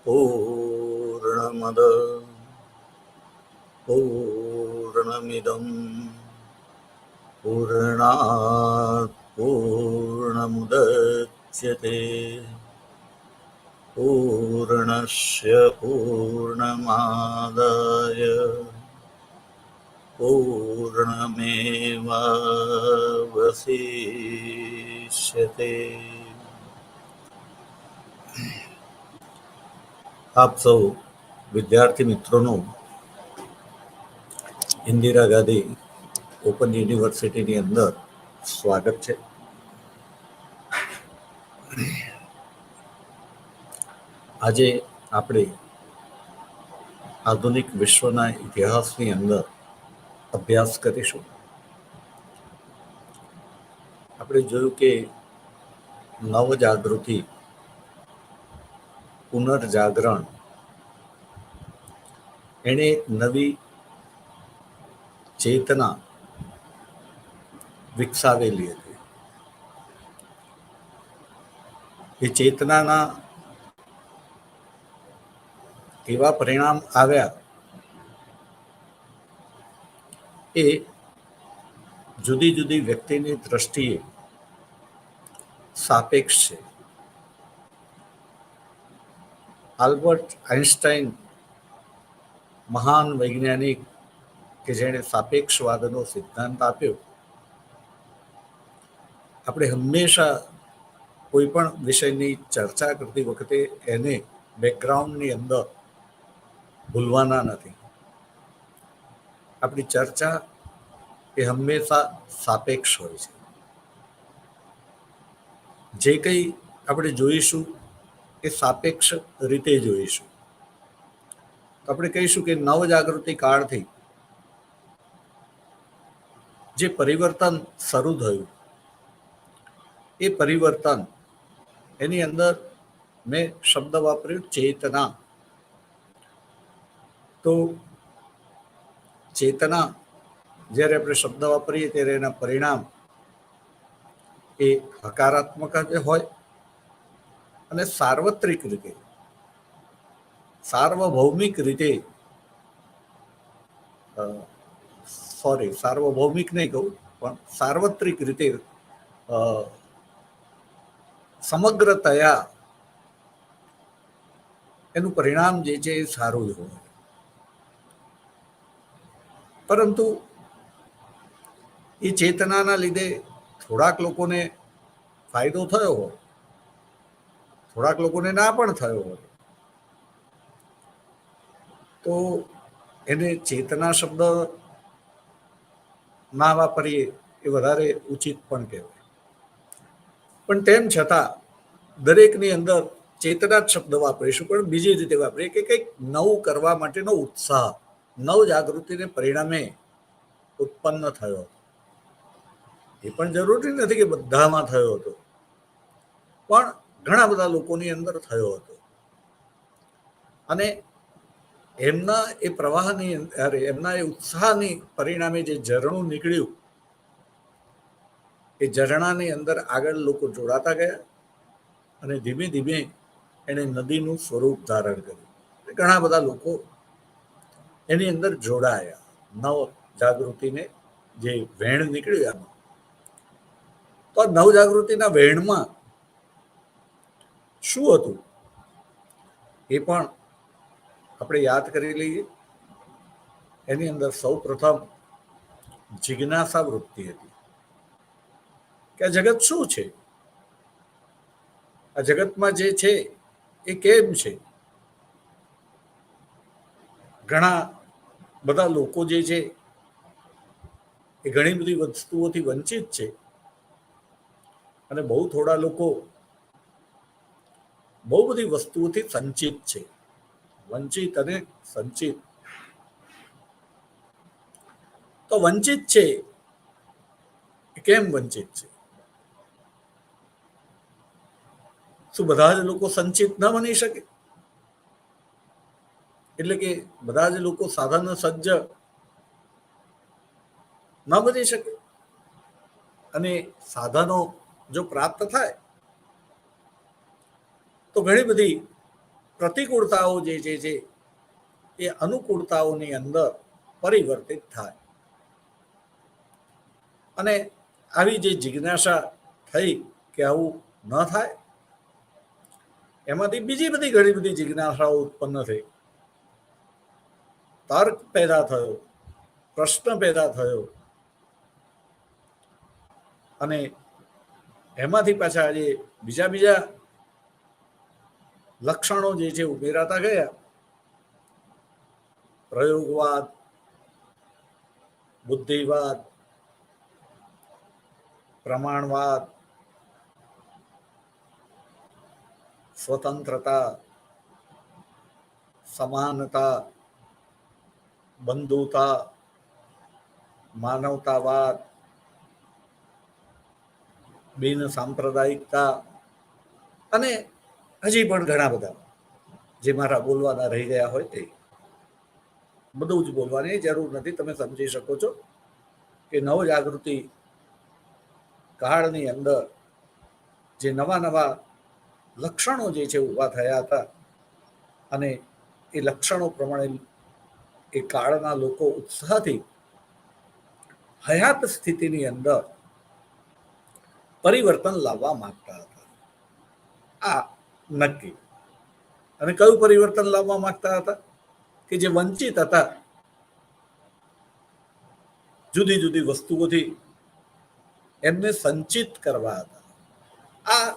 पूर्णमद पूर्णमिदं पूर्णात् पूर्णमुदच्यते पूर्णस्य पूर्णमादाय पूर्णमेवावशिष्यते। આપ સૌ વિદ્યાર્થી મિત્રોનું ઇન્દિરા ગાંધી ઓપન યુનિવર્સિટીની અંદર સ્વાગત છે. આજે આપણે આધુનિક વિશ્વના ઇતિહાસની અંદર અભ્યાસ કરીશું. આપણે જોયું કે નવજાગૃતિ, પુનર્જાગરણ એણે નવી ચેતના વિકસાવેલી હતી. એ ચેતનાના એવા પરિણામ આવ્યા એ જુદી જુદી વ્યક્તિની દ્રષ્ટિએ સાપેક્ષ છે. આલ્બર્ટ આઇન્સ્ટાઈન મહાન વૈજ્ઞાનિક કે જેણે સાપેક્ષવાદનો સિદ્ધાંત આપ્યો. આપણે હંમેશા કોઈ પણ વિષયની ચર્ચા કરતી વખતે એને બેકગ્રાઉન્ડની અંદર ભૂલવાના નથી. આપણી ચર્ચા એ હંમેશા સાપેક્ષ હોય છે. જે કંઈ આપણે જોઈશું એ સાપેક્ષ રીતે જોઈશું. તો આપણે કહીશું કે નવજાગૃતિ કાળથી જે પરિવર્તન શરૂ થયું એ પરિવર્તન એની અંદર મેં શબ્દ વાપર્યો ચેતના. તો ચેતના જ્યારે આપણે શબ્દ વાપરીએ ત્યારે એના પરિણામ એ હકારાત્મક જ હોય અને સાર્વત્રિક રીતે, સાર્વભૌમિક રીતે, સાર્વભૌમિક નહીં કહું પણ સાર્વત્રિક રીતે સમગ્રતયા એનું પરિણામ જે છે એ સારું જ હોય. પરંતુ એ ચેતનાના લીધે થોડાક લોકોને ફાયદો થયો હોય, થોડાક લોકોને ના પણ થયો હોય, તો એને ચેતના શબ્દ ના વાપરીએ એ વધારે ઉચિત પણ કહેવાય. પણ તેમ છતાં દરેકની અંદર ચેતના જ શબ્દ વાપરીશું, પણ બીજી રીતે વાપરીએ કે કંઈક નવું કરવા માટેનો ઉત્સાહ નવ જાગૃતિને પરિણામે ઉત્પન્ન થયો. એ પણ જરૂરી નથી કે બધામાં થયો હતો, પણ ઘણા બધા લોકોની અંદર થયો હતો. અને એમના એ પ્રવાહની અંદર, એમના એ ઉત્સાહની પરિણામે જે ઝરણું નીકળ્યું, એ ઝરણાની અંદર આગળ લોકો જોડાતા ગયા અને ધીમે ધીમે એણે નદીનું સ્વરૂપ ધારણ કર્યું. ઘણા બધા લોકો એની અંદર જોડાયા. નવ જાગૃતિને જે વહેણ નીકળ્યું એમાં, તો આ નવ જાગૃતિના વહેણમાં શું હતું એ પણ આપણે યાદ કરી લઈએ. એની અંદર સૌ પ્રથમ જિજ્ઞાસા વૃત્તિ હતી કે આ જગત શું છે, આ જગતમાં જે છે એ કેમ છે. ઘણા બધા લોકો જે છે એ ઘણી બધી વસ્તુઓથી વંચિત છે અને બહુ થોડા લોકો બહુ બધી વસ્તુઓથી સંચિત છે. વંચિત અને સંચિત. તો વંચિત છે એ કેમ વંચિત છે? શું બધા જ લોકો સંચિત ન બની શકે? એટલે કે બધા જ લોકો સાધન સજ્જ ન બની શકે? અને સાધનો જો પ્રાપ્ત થાય તો ઘણી બધી પ્રતિકૂળતાઓ જે છે એ અનુકૂળતાઓની અંદર પરિવર્તિત થાય. અને આવી જે જિજ્ઞાસા થઈ કે આવું ન થાય, એમાંથી બીજી બધી ઘણી બધી જિજ્ઞાસાઓ ઉત્પન્ન થઈ. તર્ક પેદા થયો, પ્રશ્ન પેદા થયો, અને એમાંથી પાછા આજે બીજા બીજા લક્ષણો જે છે ઉમેરાતા ગયા. પ્રયોગવાદ, બુદ્ધિવાદ, પ્રમાણવાદ, સ્વતંત્રતા, સમાનતા, બંધુતા, માનવતાવાદ, બિન સાંપ્રદાયિકતા, અને હજી પણ ઘણા બધા જે મારા બોલવાના રહી ગયા હોય તે બધું જ બોલવાની જરૂર નથી. તમે સમજી શકો છો કે નવજાગૃતિ કાળની અંદર જે નવા નવા લક્ષણો જે છે ઊભા થયા હતા, અને એ લક્ષણો પ્રમાણે એ કાળના લોકો ઉત્સાહથી હયાત સ્થિતિની અંદર પરિવર્તન લાવવા માંગતા હતા. આ નક્કી. અને કયું પરિવર્તન લાવવા માંગતા હતા? કે જે વંચિત હતા જુદી જુદી વસ્તુઓથી, એમને સંચિત કરવા હતા. આ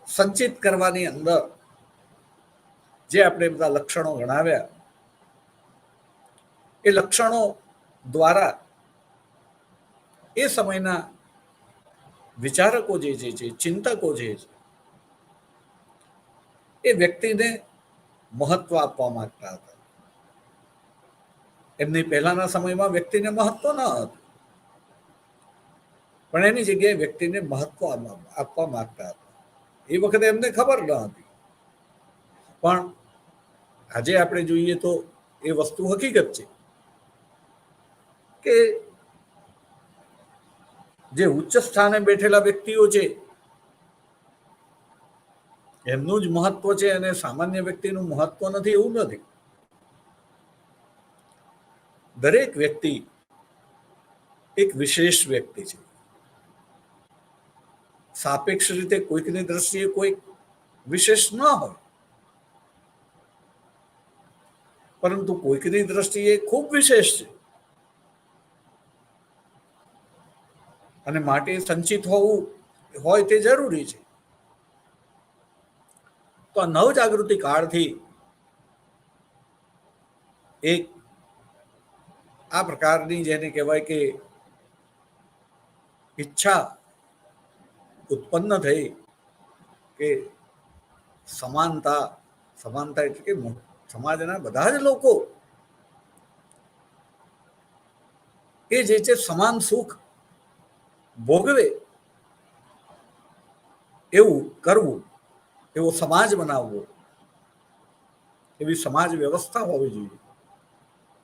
સંચિત કરવાની અંદર જે આપણે બધા લક્ષણો ગણાવ્યા, એ લક્ષણો દ્વારા એ સમયના વિચારકો જે છે, ચિંતકો જે છે, એ વ્યક્તિને મહત્વ આપવા માંગતા હતા. એમની પહેલાના સમયમાં વ્યક્તિને મહત્વ ન હતું, પણ એની જગ્યાએ વ્યક્તિને મહત્વ આપવા માંગતા હતા. એ વખતે એમને ખબર ન હતી, પણ આજે આપણે જોઈએ તો એ વસ્તુ હકીકત છે કે જે ઉચ્ચ સ્થાને બેઠેલા વ્યક્તિઓ છે એમનું જ મહત્વ છે, અને સામાન્ય વ્યક્તિનું મહત્વ નથી એવું નથી. દરેક વ્યક્તિ એક વિશેષ વ્યક્તિ છે. સાપેક્ષ રીતે કોઈકની દ્રષ્ટિએ કોઈ વિશેષ ન હોય, પરંતુ કોઈકની દ્રષ્ટિએ ખૂબ વિશેષ છે, અને માટે સંચિત હોવું હોય તે જરૂરી છે. તો આ નવજાગૃતિ કાળથી એક આ પ્રકારની જેને કહેવાય કે ઈચ્છા ઉત્પન્ન થઈ કે સમાનતા એટલે કે સમાજના બધા જ લોકો એ જે છે સમાન સુખ ભોગવે એવું કરવું, એવો સમાજ બનાવવો, એવી સમાજ વ્યવસ્થા હોવી જોઈએ.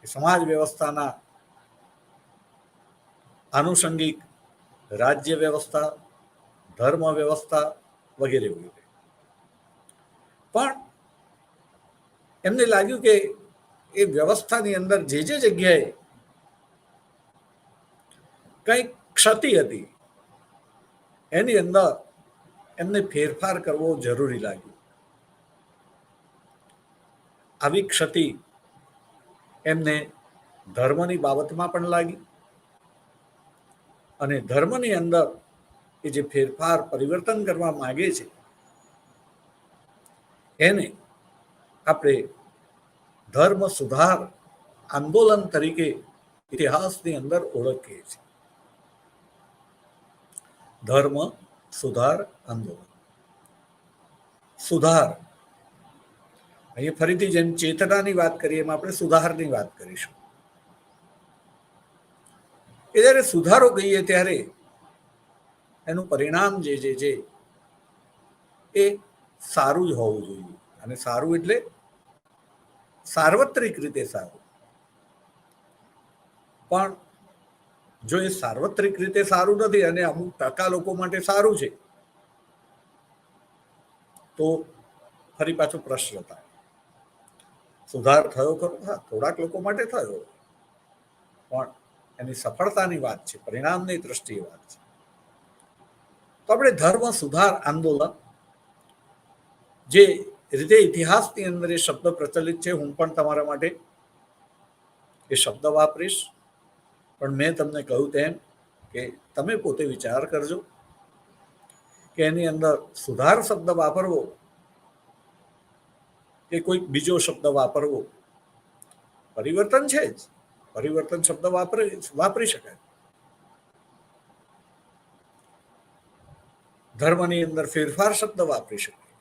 સમાજ વ્યવસ્થાના આનુષંગિક રાજ્ય વ્યવસ્થા, ધર્મ વ્યવસ્થા વગેરે વગેરે. પણ એમને લાગ્યું કે એ વ્યવસ્થાની અંદર જે જગ્યાએ કંઈક ક્ષતિ હતી, એની અંદર એમને ફેરફાર કરવો જરૂરી લાગ્યો. આવી ક્ષતિ એમને ધર્મની બાબતમાં પણ લાગી, અને ધર્મની અંદર એ જે ફેરફાર પરિવર્તન કરવા માંગે છે એને આપણે ધર્મ સુધાર આંદોલન તરીકે ઇતિહાસની અંદર ઓળખીએ છીએ. ધર્મ સુધાર આંદોલન. સુધાર, અહીંયા ફરીથી જેમ ચેતનાની વાત કરીએ એમ આપણે સુધારની વાત કરીશું. કે જ્યારે સુધારો કહીએ ત્યારે એનું પરિણામ જે છે એ સારું જ હોવું જોઈએ. અને સારું એટલે સાર્વત્રિક રીતે સારું. પણ જો એ સાર્વત્રિક રીતે સારું નથી અને અમુક ટકા લોકો માટે સારું છે, તો ફરી પાછો પ્રશ્ન થાય સુધાર થયો ખરો? હા, થોડાક લોકો માટે થયો, પણ એની સફળતાની વાત છે, પરિણામની દ્રષ્ટિએ વાત છે. તો આપણે ધર્મ સુધાર આંદોલન, જે રીતે ઇતિહાસની અંદર એ શબ્દ પ્રચલિત છે, હું પણ તમારા માટે એ શબ્દ વાપરીશ, પણ મેં તમને કહ્યું તેમ કે તમે પોતે વિચાર કરજો કે એની અંદર સુધાર શબ્દ વાપરવો કે કોઈક બીજો શબ્દ વાપરવો, પરિવર્તન છે જ, પરિવર્તન શબ્દ વાપરી શકાય. ધર્મની અંદર ફેરફાર શબ્દ વાપરી શકાય,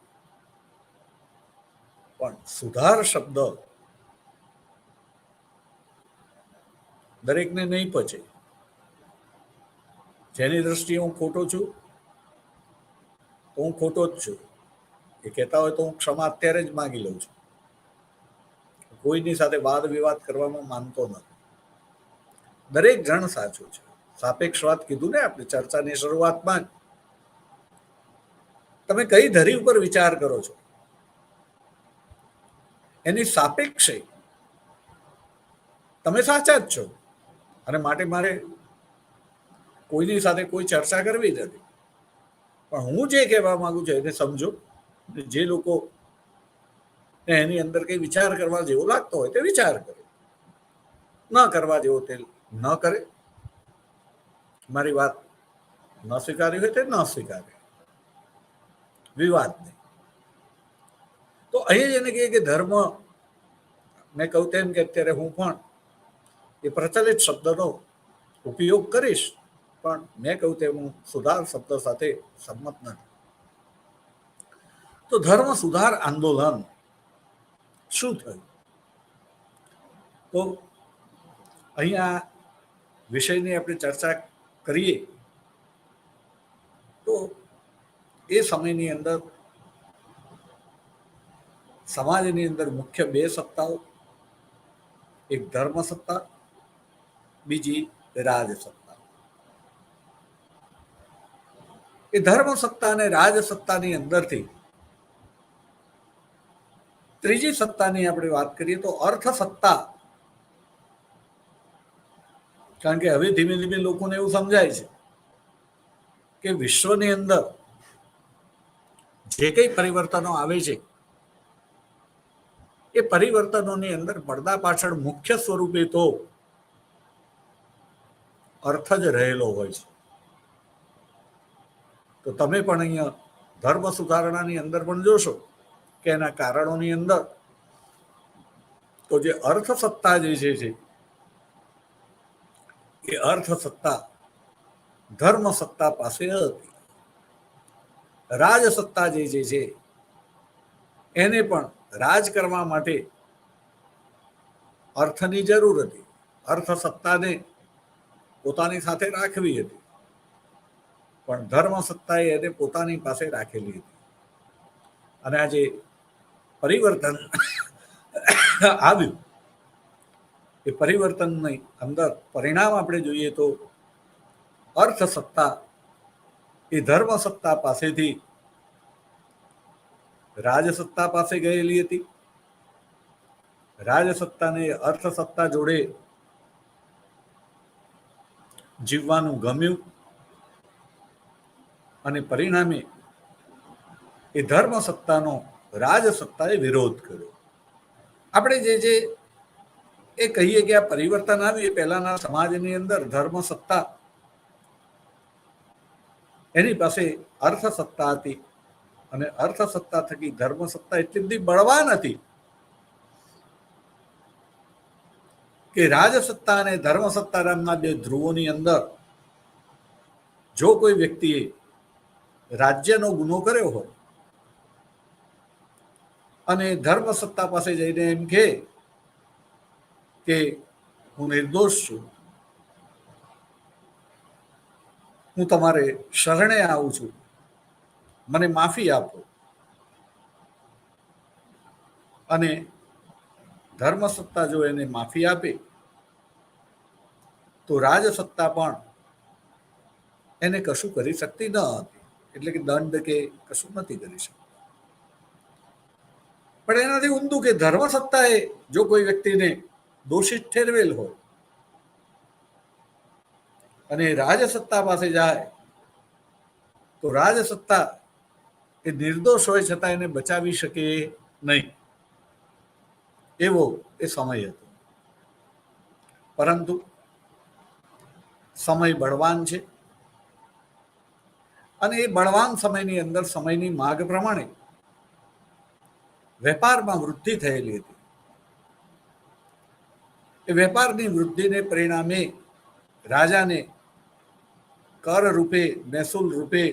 પણ સુધાર શબ્દ દરેકને નહીં પચે. જેની દ્રષ્ટિએ હું ખોટો છું તો હું ખોટો જ છું, એ કહેતા હોય તો હું ક્ષમા અત્યારે જ માંગી લઉં છું. કોઈની સાથે વાદ વિવાદ કરવામાં માનતો નથી. દરેક જણ સાચું છે. સાપેક્ષવાદ કીધું ને આપણે ચર્ચાની શરૂઆતમાં જ. તમે કઈ ધરી ઉપર વિચાર કરો છો એની સાપેક્ષે તમે સાચા જ છો, અને માટે મારે કોઈની સાથે કોઈ ચર્ચા કરવી નથી. પણ હું જે કહેવા માંગુ છું એને સમજો. જે લોકો એની અંદર કઈ વિચાર કરવા જેવો લાગતો હોય તે વિચાર કરે, ન કરવા જેવો તે ન કરે. મારી વાત ન સ્વીકારી હોય તે ન સ્વીકારે, વિવાદ નહીં. તો અહીં જ એને કહે કે ધર્મ, મેં કહું તેમ કે અત્યારે હું પણ એ પ્રચલિત શબ્દનો ઉપયોગ કરીશ, પણ મેં કહ્યું તેમ હું સુધાર શબ્દ સાથે સંમત નથી. તો ધર્મ સુધાર આંદોલન શું થયું? તો અહીંયા વિષયની આપણે ચર્ચા કરીએ તો એ સમયની અંદર સમાજની અંદર મુખ્ય બે સત્તાઓ, એક ધર્મ સત્તા, બીજી રાજસત્તા. એ ધર્મ સત્તા અને રાજસત્તાની અંદરથી ત્રીજી સત્તાની આપણે વાત કરીએ તો અર્થ સત્તા. કારણ કે હવે ધીમે ધીમે લોકોને એવું સમજાય છે કે વિશ્વની અંદર જે કંઈ પરિવર્તનો આવે છે એ પરિવર્તનોની અંદર પડદા પાછળ મુખ્ય સ્વરૂપે તો અર્થ જ રહેલો હોય છે. તો તમે પણ અહીંયા ધર્મ સુધારણાની અંદર પણ જોશો કે એના કારણોની અંદર તો જે અર્થ સત્તા જે છે એ અર્થ સત્તા ધર્મ સત્તા પાસે હતી. રાજસત્તા જે છે એને પણ રાજ કરવા માટે અર્થની જરૂર હતી. અર્થ સત્તાને પોતાની સાથે રાખવી હતી, પણ ધર્મ સત્તાએ એને પોતાની પાસે રાખેલી હતી. અને આજે પરિવર્તન આવ્યું, એ પરિવર્તનની અંદર પરિણામ આપણે જોઈએ તો અર્થ સત્તા એ ધર્મ સત્તા પાસેથી રાજસત્તા પાસે ગયેલી હતી. રાજસત્તાને અર્થ સત્તા જોડે જીવવાનું ગમ્યું, અને પરિણામે એ ધર્મ સત્તાનો રાજસત્તાએ વિરોધ કર્યો. આપણે જે એ કહીએ કે આ પરિવર્તન આવ્યું એ પહેલાના સમાજની અંદર ધર્મ સત્તા એની પાસે અર્થ સત્તા હતી, અને અર્થ સત્તા થકી ધર્મ સત્તા એટલી બધી બળવાન હતી કે રાજસત્તા અને ધર્મ સત્તા નામના બે ધ્રુવોની અંદર જો કોઈ વ્યક્તિએ રાજ્યનો ગુનો કર્યો હોય અને ધર્મ સત્તા પાસે જઈને એમ કહે કે હું નિર્દોષ છું, હું તમારે શરણે આવું છું, મને માફી આપો, અને ધર્મ સત્તા જો એને માફી આપે તો રાજસત્તા પણ એને કશું કરી શકતી ન હતી. એટલે કે દંડ કે કશું નથી કરી શકતી. પણ એનાથી ઊંધું કે ધર્મ સત્તાએ જો કોઈ વ્યક્તિને દોષિત ઠેરવેલ હોય અને રાજસત્તા પાસે જાય તો રાજસત્તા એ નિર્દોષ હોય છતાં એને બચાવી શકે નહીં, એવો એ સમય હતો. પરંતુ સમય બળવાન છે અને એ બળવાન સમયની અંદર સમયની માગ પ્રમાણે વેપારમાં વૃદ્ધિ થયેલી હતી. એ વેપારની વૃદ્ધિને પરિણામે રાજાને કર રૂપે, મહેસૂલ રૂપે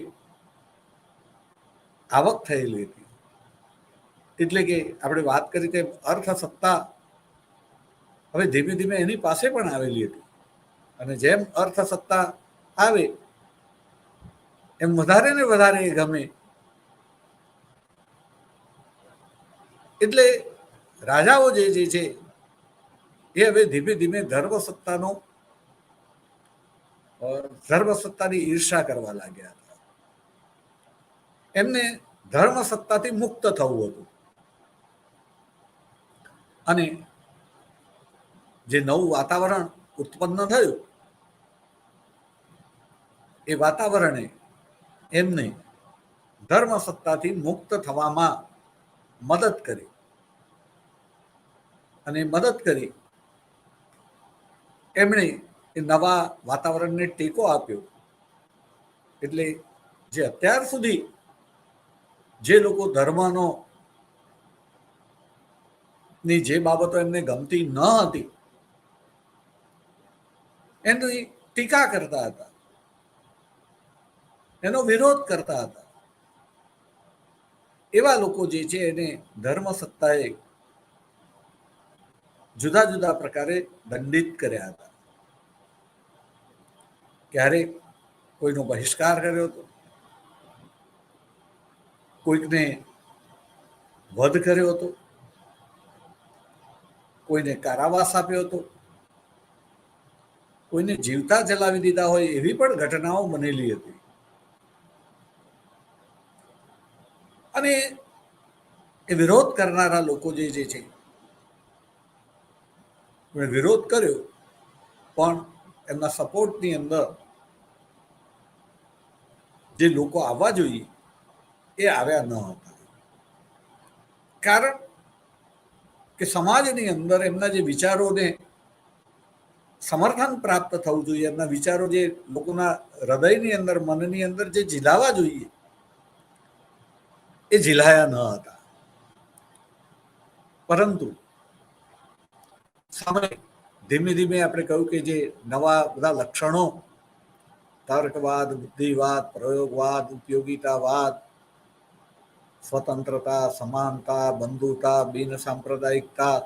આવક થયેલી હતી. એટલે કે આપણે વાત કરી તેમ અર્થસત્તા હવે ધીમે ધીમે એની પાસે પણ આવેલી હતી. અને જેમ અર્થસત્તા આવે એમ વધારે ને વધારે એ ગમે. એટલે રાજાઓ જે છે એ હવે ધીમે ધીમે ધર્મસત્તાની ઈર્ષા કરવા લાગ્યા હતા. એમને ધર્મસત્તાથી મુક્ત થવું હતું. અને જે નવું વાતાવરણ ઉત્પન્ન થયું એ વાતાવરણે એમને ધર્મસત્તાથી મુક્ત થવામાં મદદ કરી. અને મદદ કરી એમણે એ નવા વાતાવરણને ટેકો આપ્યો. એટલે જે અત્યાર સુધી જે લોકો ધર્મનો ની જે બાબતો એમને ગમતી ન હતી એની ટીકા કરતા હતા, એનો વિરોધ કરતા હતા, એવા લોકો જે છે એને ધર્મસત્તાએ જુદા જુદા પ્રકારે દંડિત કર્યા હતા. ક્યારેક કોઈનો બહિષ્કાર કર્યો હતો, કોઈકને વધ કર્યો હતો, કોઈને કારાવાસ આપ્યો હતો, કોઈને જીવતા જલાવી દીધા હોય એવી પણ ઘટનાઓ બનેલી હતી. અને એ વિરોધ કરનારા લોકો જે છે વિરોધ કર્યો પણ એમના સપોર્ટની અંદર જે લોકો આવવા જોઈએ એ આવ્યા ન હતા. કારણ કે સમાજની અંદર એમના જે વિચારોને સમર્થન પ્રાપ્ત થવું જોઈએ, એમના વિચારો જે લોકોના હૃદયની અંદર, મનની અંદર જે ઝીલાવા જોઈએ એ ઝીલાયા ન હતા. પરંતુ સમય ધીમે ધીમે આપણે કહ્યું કે જે નવા બધા લક્ષણો તર્કવાદ, બુદ્ધિવાદ, પ્રયોગવાદ, ઉપયોગિતાવાદ, સ્વતંત્રતા, સમાનતા, બંધુતા, બિન સાંપ્રદાયિકતા,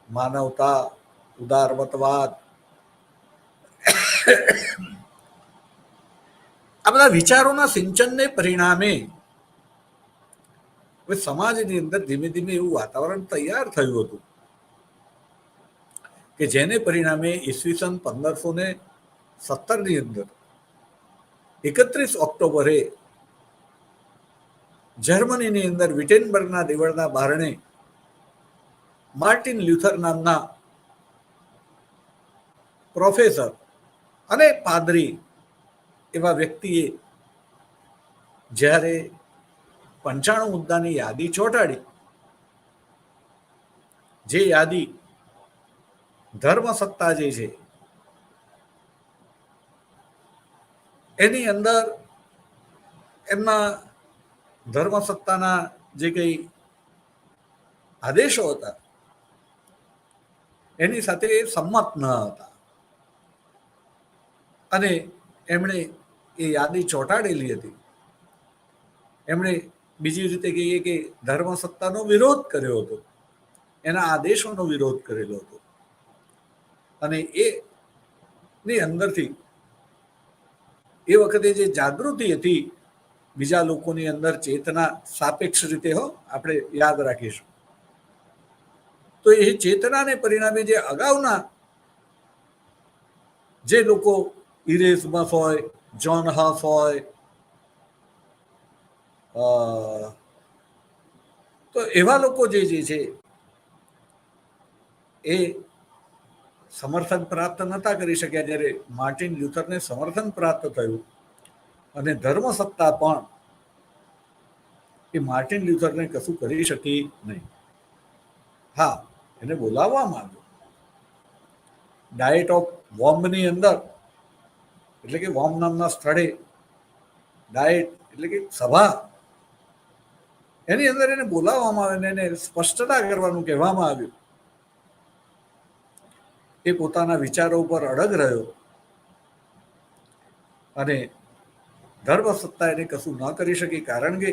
માનવતા, ઉદારવતવાદ, આ બધા વિચારોના સિંચનને પરિણામે હવે સમાજની અંદર ધીમે ધીમે એવું વાતાવરણ તૈયાર થયું હતું કે જેને પરિણામે ઈસવીસન 1517ની અંદર 31 ઓક્ટોબરે જર્મનીની અંદર વિટેનબર્ગના દેવળના બારણે માર્ટિન લ્યુથર નામના પ્રોફેસર અને પાદરી એવા વ્યક્તિએ જ્યારે 95 મુદ્દાની યાદી ચોંટાડી, જે યાદી ધર્મસત્તા જે છે એની અંદર એમના ધર્મસત્તાના જે કંઈ આદેશો હતા એની સાથે સંમત ન હતા. અને એમણે એ યાદી ચોંટાડેલી હતી. એમણે બીજી રીતે કહીએ કે ધર્મસત્તાનો વિરોધ કર્યો હતો, એના આદેશોનો વિરોધ કરેલો હતો. અને એની અંદરથી એ વખતે જે જાગૃતિ હતી બીજા લોકોની અંદર, ચેતના સાપેક્ષ રીતે આપણે યાદ રાખીશું, તો એ ચેતનાને પરિણામે જે અગાઉના જે લોકો ઇરેસ્મસ હોય, જોન હફ હોય, તો તો એવા લોકો જે છે એ સમર્થન પ્રાપ્ત નતા કરી શક્યા. જ્યારે માર્ટિન લ્યુથરને સમર્થન પ્રાપ્ત થયું અને ધર્મસત્તા પણ એ માર્ટિન લ્યુથરને કશું કરી શકી નહીં. હા, એને બોલાવવામાં આવ્યો ડાયટ ઓફ વોર્મની અંદર, એટલે કે વોર્મ નામના સ્થળે ડાયટ એટલે કે સભા, એની અંદર એને બોલાવવામાં આવે અને એને સ્પષ્ટતા કરવાનું કહેવામાં આવ્યું. એ પોતાના વિચારો ઉપર અડગ રહ્યો અને ધર્મસત્તા એને કશું ન કરી શકી, કારણ કે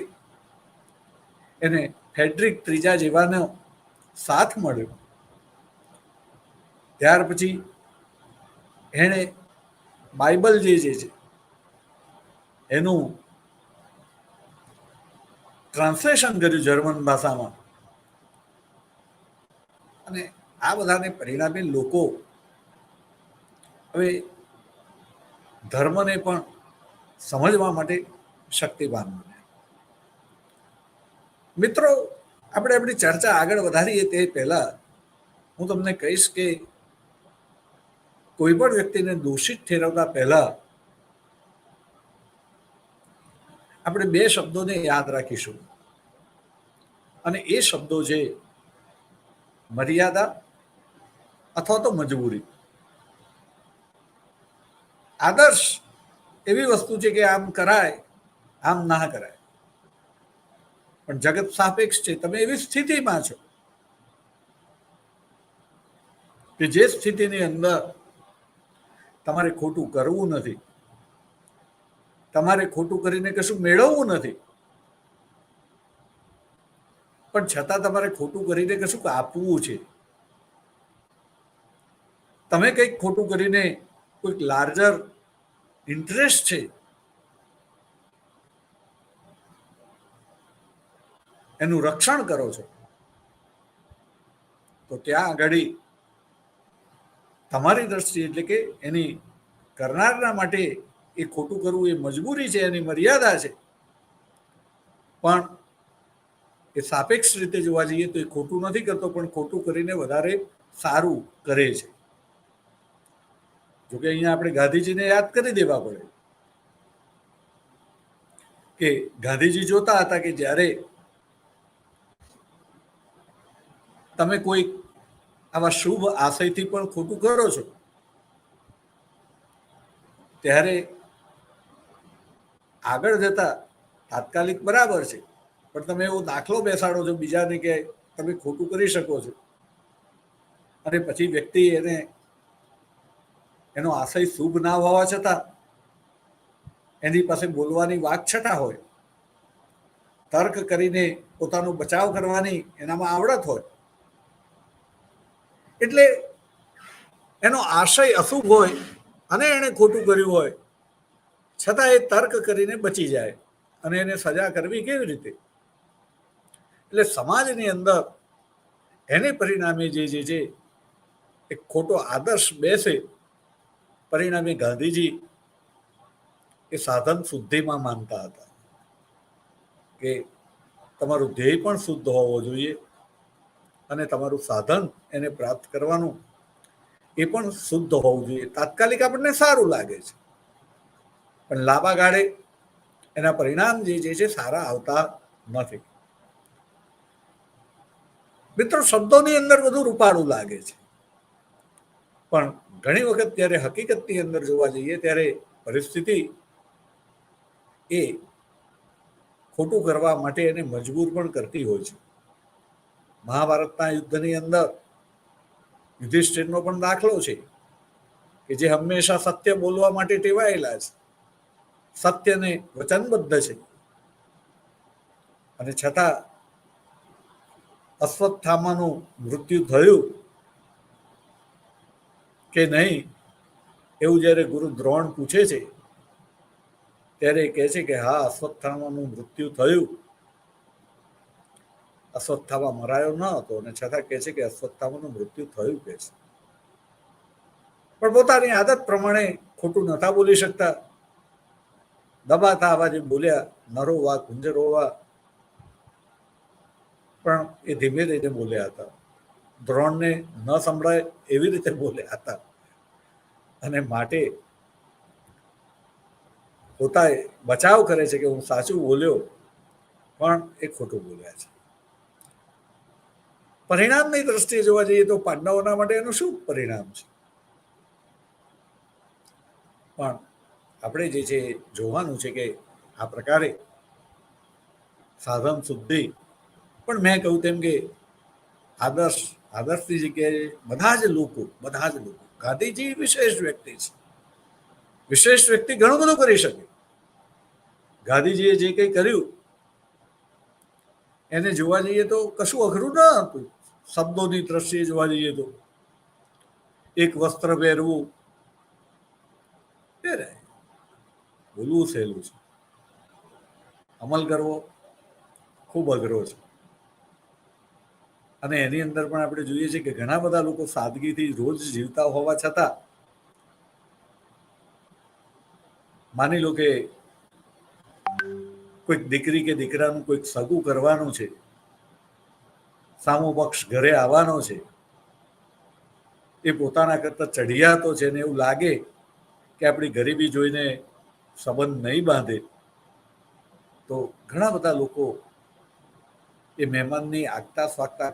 એને ફેડરિક ત્રીજા જેવાનો સાથ મળ્યો. ત્યાર પછી એણે બાઇબલ જે છે એનું ટ્રાન્સલેશન કર્યું જર્મન ભાષામાં, અને આ બધાને પરિણામે લોકો હવે ધર્મને પણ સમજવા માટે શક્તિવાન બન્યા. મિત્રો, આપણે આપણી ચર્ચા આગળ વધારીએ તે પહેલા હું તમને કહીશ કે કોઈ પણ વ્યક્તિને દોષિત ઠેરવતા પહેલા આપણે બે શબ્દોને યાદ રાખીશું, અને એ શબ્દો છે મર્યાદા અથવા તો મજબૂરી. આદર્શ એવી વસ્તુ છે કે આમ કરાય આમ ના કરાય, પણ જગત સાપેક્ષ છે. તમે એવી સ્થિતિમાં છો કે જે સ્થિતિની અંદર તમારે ખોટું કરવું નથી, તમારે ખોટું કરીને કશું મેળવવું નથી, પણ છતાં તમારે ખોટું કરીને કશું આપવું છે. તમે કંઈક ખોટું કરીને કોઈક લાર્જર ઇન્ટરેસ્ટ છે એનું રક્ષણ કરો છો, તો ત્યાં આગળ તમારી દ્રષ્ટિએ, એટલે કે એની કરનારના માટે એ ખોટું કરવું એ મજબૂરી છે, એની મર્યાદા છે. પણ એ સાપેક્ષ રીતે જોવા જઈએ તો એ ખોટું નથી કરતો, પણ ખોટું કરીને વધારે સારું કરે છે. જોકે અહીંયા આપણે ગાંધીજીને યાદ કરી દેવા પડે કે ગાંધીજી જોતા હતા કે જ્યારે તમે કોઈ આવા શુભ આશયથી પણ ખોટું કરો છો ત્યારે આગળ જતા તાત્કાલિક બરાબર છે, પણ તમે એવો દાખલો બેસાડો છો બીજાને કે તમે ખોટું કરી શકો છો, અને પછી વ્યક્તિ એનો આશય શુભ ના હોવા છતાં એની પાસે બોલવાની વાકછટા હોય, તર્ક કરીને પોતાનો બચાવ કરવાની એનામાં આવડત હોય, એટલે એનો આશય અશુભ હોય અને એણે ખોટું કર્યું હોય છતાં એ તર્ક કરીને બચી જાય, અને એને સજા કરવી કેવી રીતે? એટલે સમાજની અંદર એને પરિણામે જે છે એક ખોટો આદર્શ બેસે. પરિણામે ગાંધીજી એ સાધન શુદ્ધિમાં માનતા હતા કે તમારું ધ્યેય પણ શુદ્ધ હોવો જોઈએ, અને તમારું સાધન એને પ્રાપ્ત કરવાનું એ પણ શુદ્ધ હોવું જોઈએ. તાત્કાલિક આપણને સારું લાગે છે, પણ લાંબા ગાળે એના પરિણામ જે છે સારા આવતા નથી. મિત્રો, શબ્દોની અંદર બધું રૂપાળું લાગે છે, પણ ઘણી વખત ત્યારે હકીકતની અંદર જોવા જઈએ ત્યારે પરિસ્થિતિ એ ખોટું કરવા માટે એને મજબૂર પણ કરતી હોય છે. મહાભારતના યુદ્ધની અંદર યુધિષ્ઠિરનો પણ દાખલો છે કે જે હંમેશા સત્ય બોલવા માટે ટેવાયેલા છે, સત્યને વચનબદ્ધ છે, અને છતાં અશ્વત્થામાનું મૃત્યુ થયું કે નહીં એવું જ્યારે ગુરુ દ્રોણ પૂછે છે ત્યારે કહે છે કે હા, અશ્વત્થામાનું મૃત્યુ થયું. અશ્વત્થામા મરાયો ન હતો, અને છતાં કહે છે કે અશ્વત્થામાનું મૃત્યુ થયું કે છે. પણ પોતાની આદત પ્રમાણે ખોટું નતા બોલી શકતા, દબાતા અવાજે બોલ્યા, નરો વા કુંજરો વા. પણ એ ધીમે ધીમે બોલ્યા હતા, દ્રોણને ન સંભળાય એવી રીતે બોલ્યા હતા, અને માટે પોતા બચાવ કરે છે કે હું સાચું બોલ્યો પણ એ ખોટું બોલ્યા છે. પરિણામની દ્રષ્ટિએ જોવા જઈએ તો પાંડવોના માટે એનું શું પરિણામ છે, પણ આપણે જે છે જોવાનું છે કે આ પ્રકારે સાધન શુદ્ધિ, પણ મેં કહ્યું તેમ કે આદર્શની જગ્યાએ બધા જ લોકો ગાંધીજી વિશેષ વ્યક્તિ છે. વિશેષ વ્યક્તિ ઘણું બધું કરી શકે. ગાંધીજીએ જે કંઈ કર્યું એને જોવા જઈએ તો કશું અઘરું ન હતું. શબ્દોની દ્રષ્ટિએ જોવા જઈએ તો એક વસ્ત્ર પહેરવું પહેરાય, બોલવું સહેલું છે, અમલ કરવો ખૂબ અઘરો છે. અને એની અંદર પણ આપણે જોઈએ છીએ કે ઘણા બધા લોકો સાદગીથી રોજ જીવતા હોવા છતાં, માની લો કે કોઈક દીકરી કે દીકરાનું કોઈક સગું કરવાનું છે, સામો પક્ષ ઘરે આવવાનો છે, એ પોતાના કરતા ચઢિયાતો છે ને એવું લાગે કે આપણી ગરીબી જોઈને સંબંધ નહીં બાંધે, તો ઘણા બધા લોકો એ મહેમાનની આગતા સ્વાગતા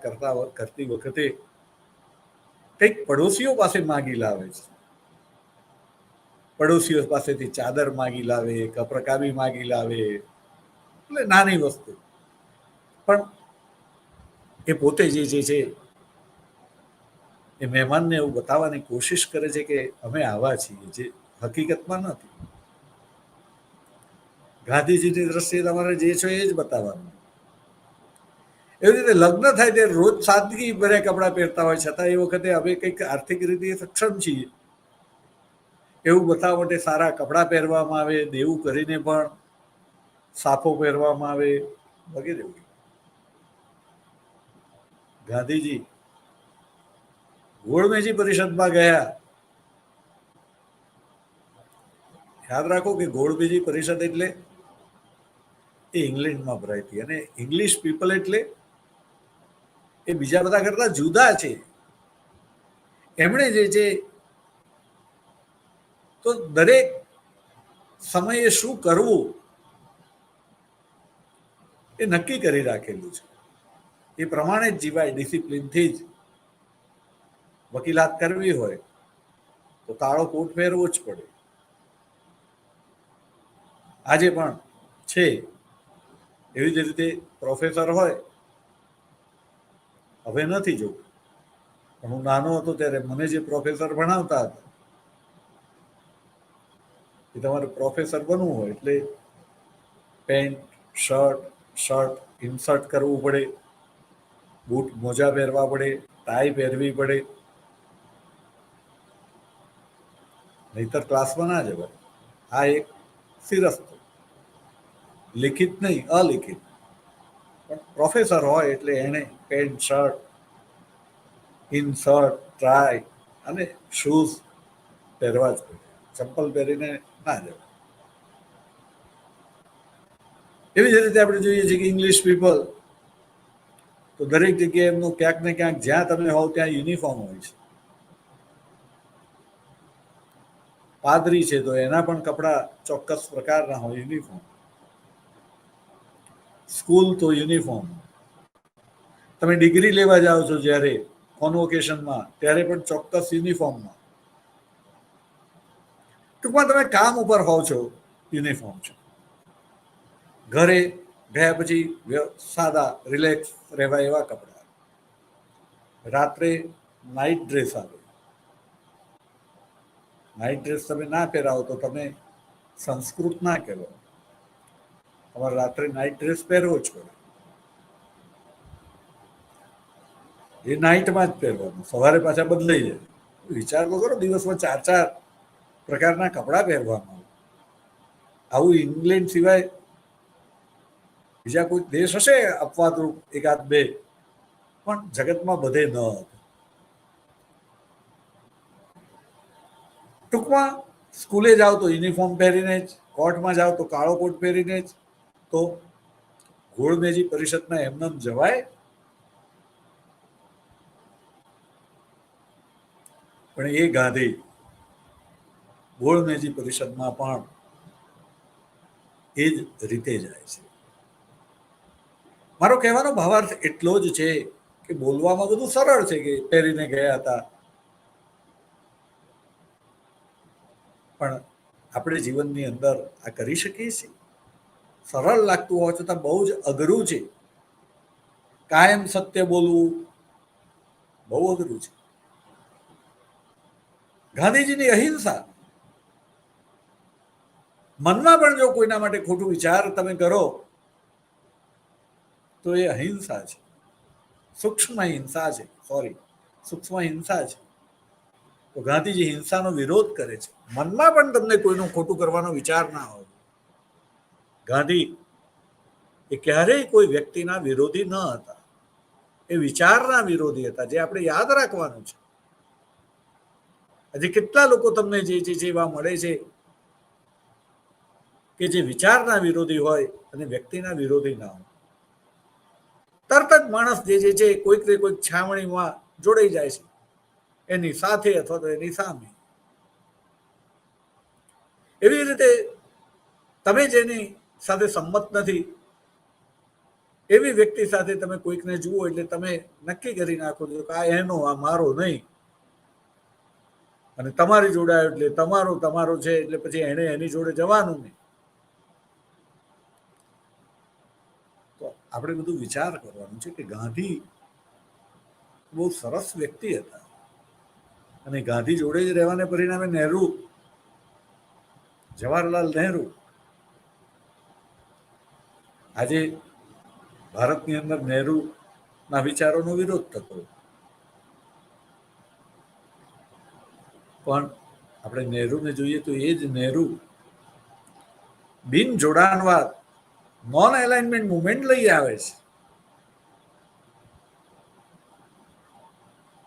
કરતી વખતે કંઈક પડોશીઓ પાસે માગી લાવે છે. પડોશીઓ પાસેથી ચાદર માગી લાવે, કપરકાબી માગી લાવે, એટલે નાની વસ્તુ, પણ એ પોતે જે છે એ મહેમાનને એવું બતાવવાની કોશિશ કરે છે કે અમે આવા છીએ, જે હકીકતમાં નથી. ગાંધીજીની દ્રષ્ટિએ તમારે જે છે એ જ બતાવવાનું. એવી રીતે લગ્ન થાય ત્યારે રોજ સાદગી ભર્યા કપડાં પહેરતા હોય, છતાં એ વખતે અમે કંઈક આર્થિક રીતે સક્ષમ છીએ એવું બતાવવા માટે સારા કપડાં પહેરવામાં આવે, દેવું કરીને પણ સાફો પહેરવામાં આવે વગેરે. ગાંધીજી ગોળમેજી પરિષદમાં ગયા. યાદ રાખો કે ગોળમેજી પરિષદ એટલે એ ઇંગ્લેન્ડમાં ભરાઈ હતી, અને ઇંગ્લિશ પીપલ એટલે એ બીજા બધા કરતા જુદા છે. એમણે જે છે તો દરેક સમયે શું કરવું એ નક્કી કરી રાખેલું છે. એ પ્રમાણે જ જીવાય, ડિસિપ્લિનથી જ. વકીલાત કરવી હોય તો કાળો કોટ પહેરવો જ પડે. આજે પણ છે. એવી જ રીતે પ્રોફેસર હોય, હવે નથી જોવું, પણ હું નાનો હતો ત્યારે મને જે પ્રોફેસર ભણાવતા હતા, એ તમારે પ્રોફેસર બનવું હોય એટલે પેન્ટ, શર્ટ ઇન્સર્ટ કરવું પડે, બૂટ મોજા પહેરવા પડે, ટાઈ પહેરવી પડે, નહીતર ક્લાસમાં ના જવાય. આ એક સિરસ્તો, લિખિત નહીં, અલિખિત. પણ પ્રોફેસર હોય એટલે એને પેન્ટ, શર્ટ, ઇનશર્ટ, ટ્રાય અને શૂઝ પહેરવા જ પડે. ચપ્પલ પહેરીને ના જવાય. એવી જ રીતે આપણે જોઈએ છીએ કે ઇંગ્લિશ પીપલ તો દરેક જગ્યાએ એમનું ક્યાંક ને ક્યાંક જ્યાં તમે હોવ ત્યાં યુનિફોર્મ હોય છે. પાદરી છે તો એના પણ કપડા ચોક્કસ પ્રકારના હોય, યુનિફોર્મ. સ્કૂલ તો યુનિફોર્મ. તમે ડિગ્રી લેવા જાઓ છો જ્યારે કોન્વોકેશનમાં, ત્યારે પણ ચોક્કસ યુનિફોર્મમાં. ટૂંકમાં તમે કામ ઉપર હોવ છો, યુનિફોર્મ છે. ઘરે ગયા પછી સાદા રિલેક્સ રહેવા એવા કપડા. રાત્રે નાઇટ ડ્રેસ આવે. નાઇટ ડ્રેસ તમે ના પહેરાવો તો તમે સંસ્કૃત ના કહેવાય. તમારે રાત્રે નાઇટ ડ્રેસ પહેરવો જ પડે. એ નાઇટમાં જ પહેરવાનું, સવારે પાછા બદલાઈ જાય. વિચાર તો કરો, દિવસમાં 4 પ્રકારના કપડાં પહેરવામાં. આવું ઇંગ્લેન્ડ સિવાય બીજા કોઈ દેશ હશે અપવાદરૂપ, એકાદ બે, પણ જગતમાં બધે ન હતું. ટૂંકમાં સ્કૂલે જાઓ તો યુનિફોર્મ પહેરીને જ, કોર્ટમાં જાઓ તો કાળો કોટ પહેરીને જ. તો ગોળમેજી પરિષદમાં એમને જવાય? પણ એ ગાંધી ગોળમેજી પરિષદમાં પણ એ જ રીતે જાય છે. મારો કહેવાનો ભાવાર્થ એટલો જ છે કે બોલવામાં બધું સરળ છે કે પહેરીને ગયા હતા, પણ આપણે જીવનની અંદર આ કરી શકીએ છીએ? સરળ લાગતું હોવા છતાં બહુ જ અઘરું છે. કાયમ સત્ય બોલવું બહુ અઘરું છે. ગાંધીજીની અહિંસા, મનમાં પણ જો કોઈના માટે ખોટું વિચાર તમે કરો તો એ અહિંસા છે, સૂક્ષ્મ હિંસા છે. સૂક્ષ્મ હિંસા છે. તો ગાંધીજી હિંસાનો વિરોધ કરે છે. મનમાં પણ તમને કોઈનું ખોટું કરવાનો વિચાર ના હોય. ગાંધી એ ક્યારેય કોઈ વ્યક્તિના વિરોધી ન હતા, એ વિચારના વિરોધી હતા, જે આપણે યાદ રાખવાનું છે. હજી કેટલા લોકો તમને જે એવા મળે છે કે જે વિચારના વિરોધી હોય અને વ્યક્તિના વિરોધી ના હોય. તરત જ માણસ જે છે કોઈક ને કોઈક છાવણીમાં જોડાઈ જાય છે, એની સાથે અથવા તો એની સામે. એવી રીતે તમે જેની સાથે સંમત નથી એવી વ્યક્તિ સાથે તમે કોઈકને જુઓ એટલે તમે નક્કી કરી નાખો છો કે આ એનો, આ મારો નહીં. અને તમારી જોડે આવ્યો એટલે તમારો છે, એટલે પછી એને એની જોડે જવાનું નહીં. તો આપણે બધું વિચાર કરવાનું છે કે ગાંધી બહુ સરસ વ્યક્તિ હતા, અને ગાંધી જોડે જ રહેવાને પરિણામે જવાહરલાલ નહેરુ આજે ભારતની અંદર નહેરુના વિચારોનો વિરોધ થતો, પણ આપણે નહેરુને જોઈએ તો એ જ નહેરુ બિન જોડાણવાદ, નોન એલાઇનમેન્ટ મુવમેન્ટ લઈ આવે છે.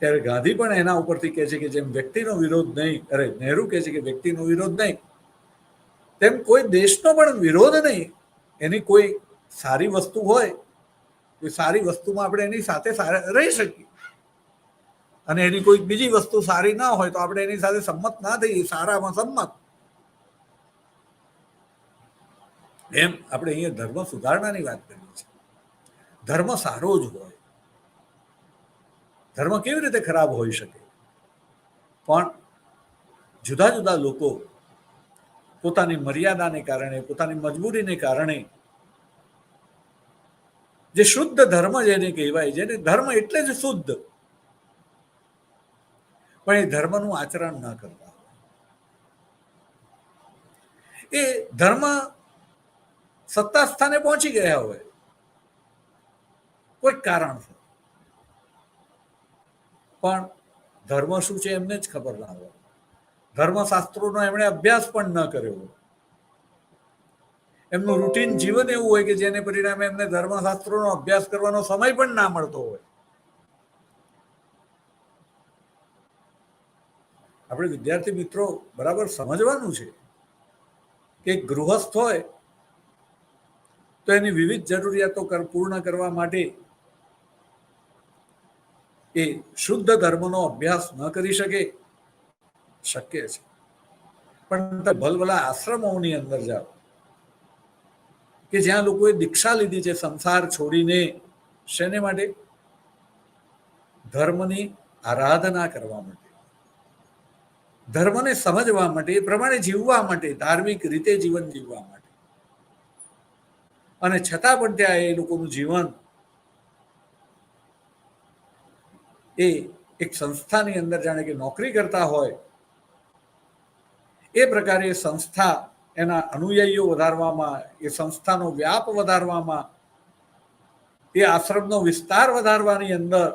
ત્યારે ગાંધી પણ એના ઉપરથી કહે છે કે જેમ વ્યક્તિનો વિરોધ નહીં, નહેરુ કહે છે કે વ્યક્તિનો વિરોધ નહીં, તેમ કોઈ દેશનો પણ વિરોધ નહીં. એની કોઈ સારી વસ્તુ હોય, કોઈ સારી વસ્તુમાં આપણે એની સાથે રહી શકીએ, અને એની કોઈ બીજી વસ્તુ સારી ના હોય તો આપણે એની સાથે સંમત ના થઈએ, સારામાં સંમત. એમ આપણે અહીંયા ધર્મ સુધારણાની વાત કરીએ છીએ. ધર્મ સારો જ હોય. ધર્મ કેવી રીતે ખરાબ હોઈ શકે? પણ જુદા જુદા લોકો પોતાની મર્યાદાને કારણે, પોતાની મજબૂરીને કારણે જે શુદ્ધ ધર્મ જેને કહેવાય, જેને ધર્મ એટલે જ શુદ્ધ, પણ એ ધર્મનું આચરણ ન કરતા, એ ધર્મ સત્તા સ્થાને પહોંચી ગયા હોય કોઈ કારણસર, પણ ધર્મ શું છે એમને જ ખબર ના હોય. ધર્મશાસ્ત્રોનો એમણે અભ્યાસ પણ ન કર્યો હોય. એમનું રૂટીન જીવન એવું હોય કે જેને પરિણામે એમને ધર્મશાસ્ત્રોનો અભ્યાસ કરવાનો સમય પણ ના મળતો હોય. આપણે વિદ્યાર્થી મિત્રો બરાબર સમજવાનું છે કે ગૃહસ્થ હોય તો એની વિવિધ જરૂરિયાતો પૂર્ણ કરવા માટે એ શુદ્ધ ધર્મનો અભ્યાસ ન કરી શકે, શક્ય છે. પણ ભલભલા આશ્રમોની અંદર જાઓ કે જ્યાં લોકોએ દીક્ષા લીધી છે સંસાર છોડીને, શેને માટે? ધર્મની આરાધના કરવા માટે, ધર્મને સમજવા માટે, એ પ્રમાણે જીવવા માટે, ધાર્મિક રીતે જીવન જીવવા માટે. અને છતાં પણ ત્યાં એ લોકોનું જીવન એ એક સંસ્થાની અંદર જાણે કે નોકરી કરતા હોય એ પ્રકારે સંસ્થા એના અનુયાયીઓ વધારવામાં, એ સંસ્થાનો વ્યાપ વધારવામાં, એ આશ્રમનો વિસ્તાર વધારવાની અંદર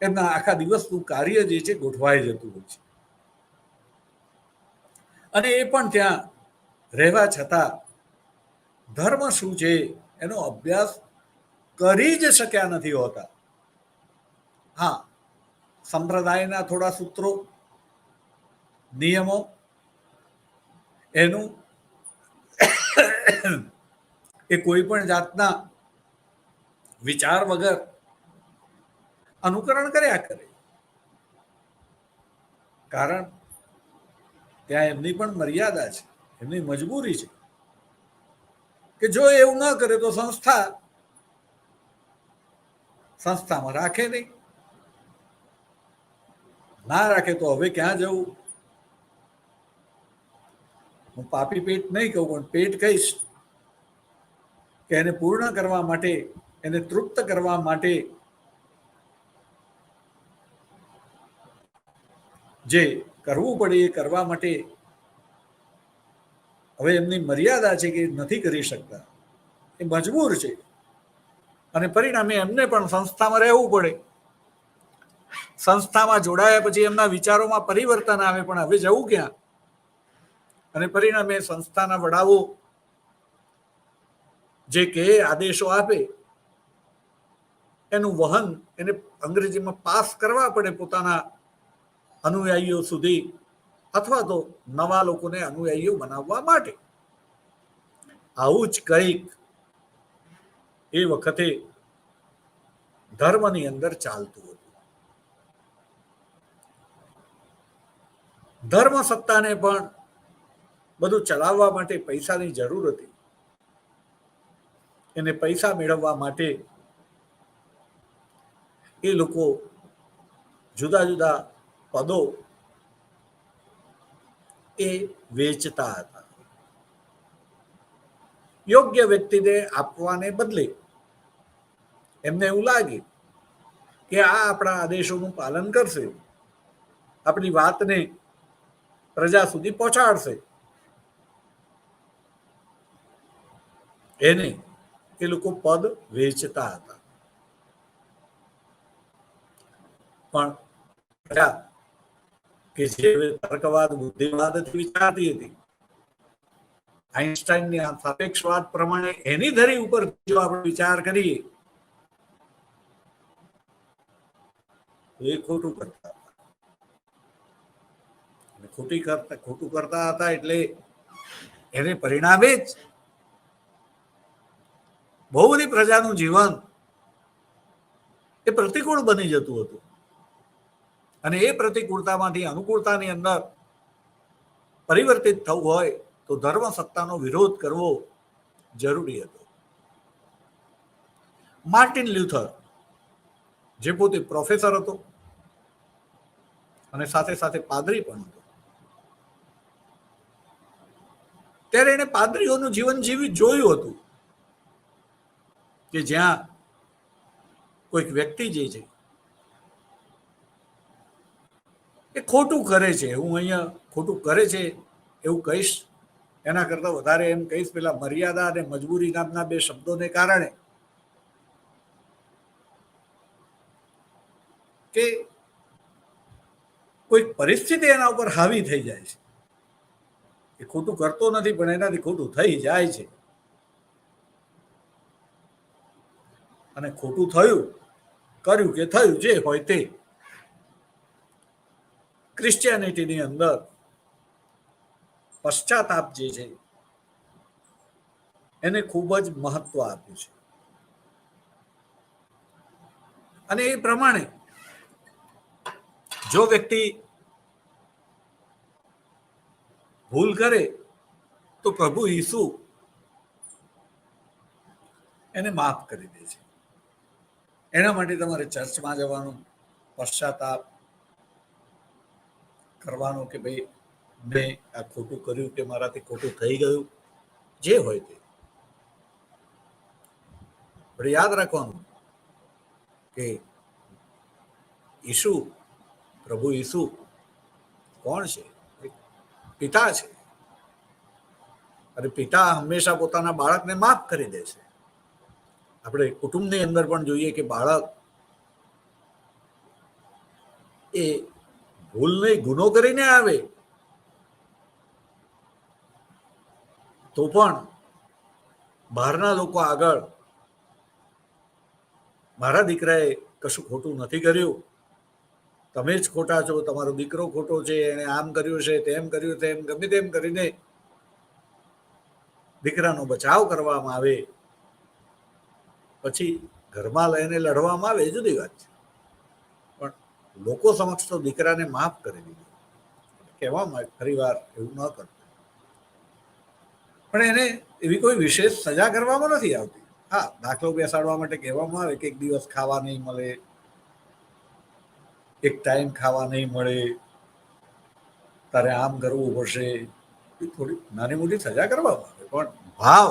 એમના આખા દિવસનું કાર્ય જે છે ગોઠવાઈ જતું હોય છે. અને એ પણ ત્યાં રહેવા છતાં ધર્મ શું છે એનો અભ્યાસ કરી જ શક્યા નથી હોતા. હા, સંપ્રદાયના થોડા સૂત્રો, નિયમો, એનું એ કોઈ પણ જાતના વિચાર વગર અનુકરણ કર્યા કરે. કારણ ત્યાં એમની પણ મર્યાદા છે, એમની મજબૂરી છે કે જો એવું ન કરે તો સંસ્થામાં રાખે નહીં, ના રાખે તો હવે ક્યાં જવું. હું પાપી પેટ નહીં કહું, પણ પેટ કહીશ કે એને પૂર્ણ કરવા માટે, એને તૃપ્ત કરવા માટે જે કરવું પડે એ કરવા માટે હવે એમની મર્યાદા છે કે નથી કરી શકતા, એ મજબૂર છે. અને પરિણામે એમને પણ સંસ્થામાં રહેવું પડે. સંસ્થામાં જોડાયા પછી એમના વિચારોમાં પરિવર્તન આવે, પણ હવે જવું ક્યાં? અને પરિણામે સંસ્થાના વડાઓ જે કે આદેશો આપે એનું વહન એને અંગ્રેજીમાં પાસ કરવા પડે પોતાના અનુયાયીઓ સુધી, અથવા તો નવા લોકોને અનુયાયીઓ બનાવવા માટે. આવું જ કંઈક એ વખતે ધર્મની અંદર ચાલતું હતું. ધર્મ સત્તાને પણ બધું ચલાવવા માટે પૈસાની જરૂર હતી. એને પૈસા મેળવવા માટે એ લોકો જુદા જુદા પદો એ વેચતા હતા. યોગ્ય વ્યક્તિને આપવાને બદલે એમને એવું લાગે કે આ આપણા આદેશોનું પાલન કરશે, આપણી વાતને પ્રજા સુધી પહોંચાડશે, એને એ લોકો પદ વેચતા હતા. પણ પ્રજા કે જે તર્કવાદ બુદ્ધિવાદથી વિચારતી હતી, આઈન્સ્ટાઈનની સાપેક્ષવાદ પ્રમાણે એની ધરી ઉપર જો આપણે વિચાર કરીએ એ ખોટું કરતા હતા. ખોટું કરતા હતા એટલે એને પરિણામે જ બહુ બધી પ્રજાનું જીવન એ પ્રતિકૂળ બની જતું હતું. અને એ પ્રતિકૂળતામાંથી અનુકૂળતાની અંદર પરિવર્તિત થવું હોય તો ધર્મ સત્તાનો વિરોધ કરવો જરૂરી હતો. માર્ટિન લ્યુથર, જે પોતે પ્રોફેસર હતો અને સાથે સાથે પાદરી પણ હતો, ત્યારે એને પાદરીઓનું જીવન જીવી જોયું હતું કે જ્યાં કોઈક વ્યક્તિ જે છે એ ખોટું કરે છે, હું અહીંયા ખોટું કરે છે એવું કહીશ, એના કરતા વધારે એમ કહીશ પેલા મર્યાદા અને મજબૂરી નામના બે શબ્દોને કારણે કે કોઈક પરિસ્થિતિ એના ઉપર હાવી થઈ જાય છે. એ ખોટું કરતો નથી પણ એનાથી ખોટું થઈ જાય છે. અને ખોટું કર્યું કે થયું, જે હોય તે. ક્રિશ્ચિયાનિટીની અંદર પશ્ચાતાપ જે છે એને ખૂબ જ મહત્વ આપ્યું છે. અને એ પ્રમાણે જો વ્યક્તિ ભૂલ કરે તો પ્રભુ ઈસુ એને માફ કરી દે છે. એના માટે તમારે ચર્ચમાં જવાનું, પશ્ચાતાપ કરવાનું કે ભાઈ મેં આ ખોટું કર્યું કે મારાથી ખોટું થઈ ગયું, જે હોય તે. પણ યાદ રાખવાનું કે ઈસુ, પ્રભુ ઈસુ કોણ છે? પિતા છે. અને પિતા હંમેશા પોતાના બાળકને માફ કરી દે છે. આપણે કુટુંબની અંદર પણ જોઈએ કે બાળક એ ભૂલ નહીં, ગુનો કરીને આવે તો પણ બહારના લોકો આગળ મારા દીકરાએ કશું ખોટું નથી કર્યું, તમે જ ખોટા છો, તમારો દીકરો ખોટો છે, એને આમ કર્યું છે, તેમ કર્યું, તેમ ગમે તેમ કરીને દીકરાનો બચાવ કરવામાં આવે, પછી ઘરમાં લઈને લડવામાં આવે, એ જુદી વાત છે. પણ લોકો સમક્ષ તો દીકરાને માફ કરી દીધું. કહેવામાં ફરી વાર એવું ન કરવું, પણ એને એવી કોઈ વિશેષ સજા કરવામાં નથી આવતી. હા, દાખલો બેસાડવા માટે કહેવામાં આવે કે એક દિવસ ખાવા નહીં મળે, એક ટાઈમ ખાવા નહીં મળે, તારે આમ કરવું પડશે, થોડી નાની મોટી સજા કરવામાં આવે. પણ ભાવ